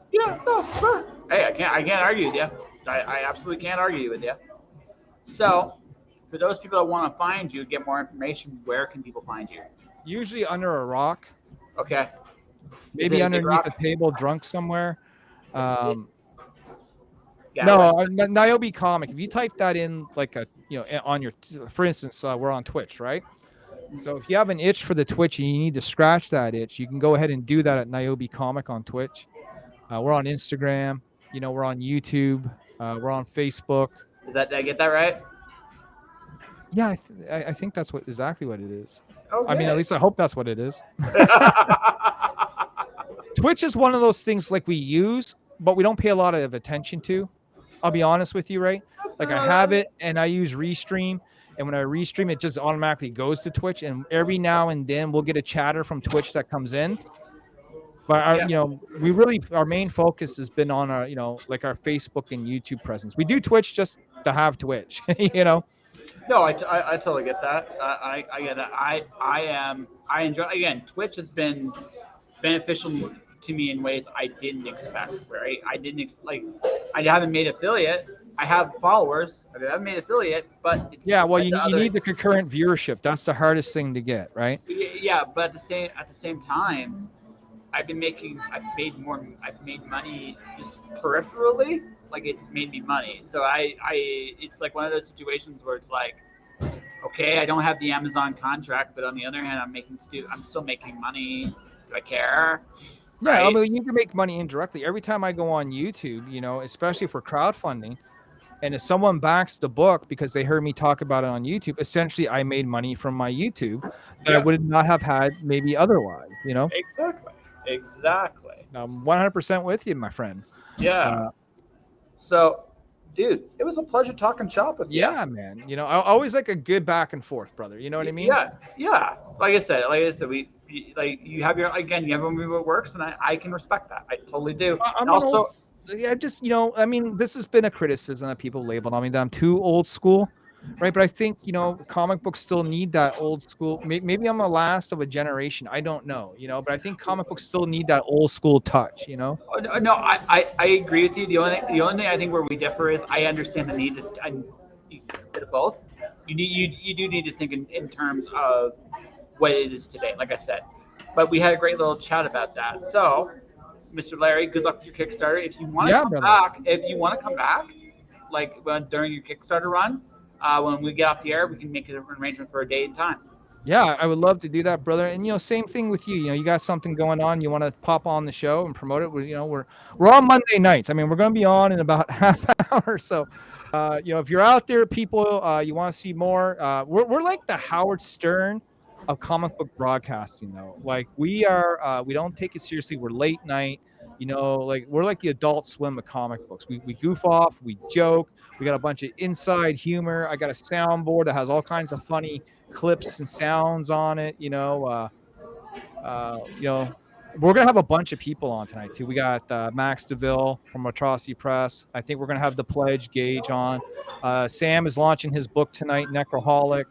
no, sure. Hey, I can't argue with you. I absolutely can't argue with you. So, for those people that want to find you, get more information, where can people find you? Usually under a rock. Okay. Maybe underneath a table, drunk somewhere. Yeah, no, Nyobi comic. If you type that in, on your, for instance, we're on Twitch, right? So if you have an itch for the Twitch and you need to scratch that itch, you can go ahead and do that at Nyobi Comic on Twitch. We're on Instagram. We're on YouTube. We're on Facebook. Did I get that right? Yeah, I think that's exactly what it is. Okay. I mean, at least I hope that's what it is. Twitch is one of those things we use, but we don't pay a lot of attention to. I'll be honest with you, right? I have it and I use Restream. And when I restream, it just automatically goes to Twitch. And every now and then we'll get a chatter from Twitch that comes in. But our main focus has been on our Facebook and YouTube presence. We do Twitch just to have Twitch, No, I totally get that. I get that. I enjoy, again, Twitch has been beneficial to me in ways I didn't expect, right? I haven't made affiliate. I have followers. I haven't made affiliate, but you need the concurrent viewership. That's the hardest thing to get, right? Yeah, but at the same time, I've made money just peripherally. It's made me money. So it's one of those situations where it's okay, I don't have the Amazon contract, but on the other hand, I'm still making money. Do I care? Yeah, right? I mean, you can make money indirectly. Every time I go on YouTube, especially for crowdfunding, and if someone backs the book because they heard me talk about it on YouTube, essentially I made money from my YouTube that I would not have had maybe otherwise, Exactly. I'm 100% with you, my friend. Yeah. So Dude, it was a pleasure talking shop with you. Yeah, man. You know, I always like a good back and forth, brother. You know what I mean? Yeah. Like I said, like you have your again, you have what works, and I can respect that. I totally do. And I'm an old. also, Yeah, just I mean, this has been a criticism that people labeled. I mean, that I'm too old school, right? But I think comic books still need that old school. Maybe I'm the last of a generation. I don't know, but I think comic books still need that old school touch. no, I agree with you. The only thing I think where we differ is I understand the need to bit of both. You do need to think in terms of what it is today. Like I said, but we had a great little chat about that. So, Mr. Larry, good luck with your Kickstarter. If you want to Yeah, come brother. back, like during your Kickstarter run, when we get off the air, we can make an arrangement for a date and time. Yeah, I would love to do that, brother. And same thing with you. You got something going on. You want to pop on the show and promote it. We're on Monday nights. I mean, we're going to be on in about half an hour. So, if you're out there, people, you want to see more. We're like the Howard Stern of comic book broadcasting, though. Like we are. We don't take it seriously. We're late night. Like we're like the Adult Swim of comic books. We goof off. We joke. We got a bunch of inside humor. I got a soundboard that has all kinds of funny clips and sounds on it. We're gonna have a bunch of people on tonight too. We got Max DeVille from Atrocity Press. I think we're gonna have the Pledge Gage on. Sam is launching his book tonight, Necroholic.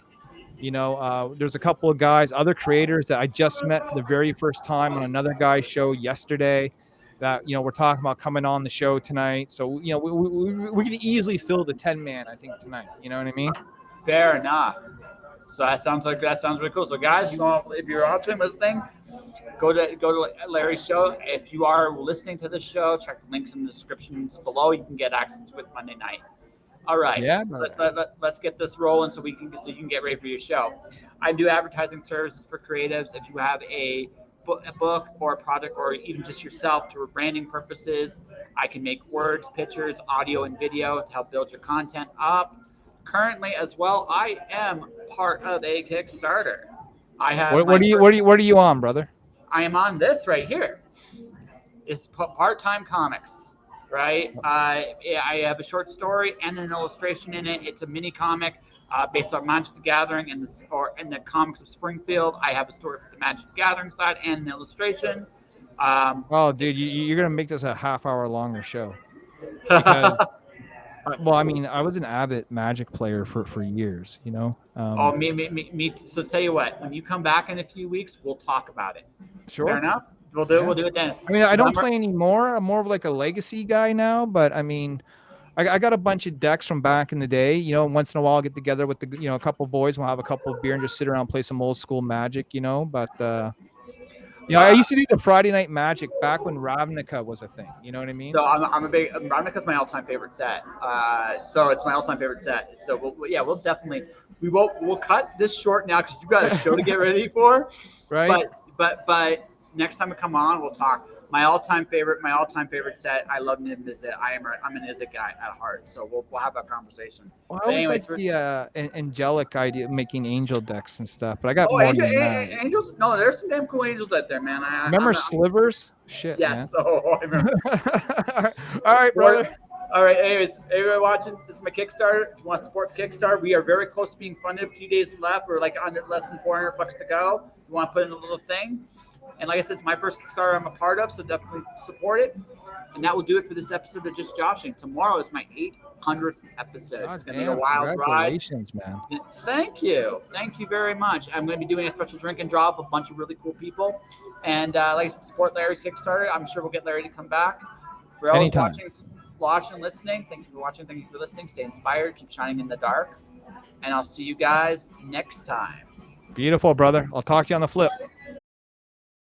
There's a couple of guys, other creators that I just met for the very first time on another guy's show yesterday. That we're talking about coming on the show tonight. So we can easily fill the 10-man. I think tonight. You know what I mean? Fair enough. So that sounds really cool. So guys, if you're watching, listening, go to Larry's show. If you are listening to the show, check the links in the descriptions below. You can get access to it Monday night. All right. Yeah. Let's get this rolling so you can get ready for your show. I do advertising services for creatives. If you have a book or a product, or even just yourself for branding purposes, I can make words, pictures, audio, and video to help build your content up. Currently, as well, I am part of a Kickstarter. I have. What are you on, brother? I am on this right here. It's part-time comics, right? I have a short story and an illustration in it. It's a mini comic based on Magic the Gathering and the comics of Springfield. I have a story for the Magic the Gathering side and an illustration. Oh, dude, you're gonna make this a half-hour longer show. Because, well, I mean, I was an avid Magic player for years. Me. So tell you what, when you come back in a few weeks, we'll talk about it. Sure. Fair enough. We'll do it then. I mean, I don't play anymore. I'm more of like a legacy guy now. But I mean, I got a bunch of decks from back in the day. Once in a while, I'll get together with a couple of boys. We'll have a couple of beer and just sit around and play some old school Magic. But I used to do the Friday Night Magic back when Ravnica was a thing. You know what I mean? So I'm a big Ravnica's my all-time favorite set. So it's my all-time favorite set. So we'll definitely we'll cut this short now because you got a show to get ready for. Right. But next time we come on, we'll talk. My all-time favorite set. I love Nizzit. I'm a Nizzit guy at heart. So we'll have that conversation. Well, I always like the angelic idea of making angel decks and stuff, but I got more angels. No, there's some damn cool angels out there, man. Remember Slivers? Shit. Yes. Man. I remember. All right, brother. All right. Anyways, everybody watching, this is my Kickstarter. If you want to support the Kickstarter, we are very close to being funded. A few days left. We're like under less than $400 to go. You want to put in a little thing. And like I said, it's my first Kickstarter I'm a part of, so definitely support it. And that will do it for this episode of Just Joshing. Tomorrow is my 800th episid. It's going to be a wild ride. Congratulations, man. Thank you. Thank you very much. I'm going to be doing a special drink and draw with a bunch of really cool people. And like I said, support Larry's Kickstarter. I'm sure we'll get Larry to come back. For all watching, listening, thank you for watching. Thank you for listening. Stay inspired. Keep shining in the dark. And I'll see you guys next time. Beautiful, brother. I'll talk to you on the flip.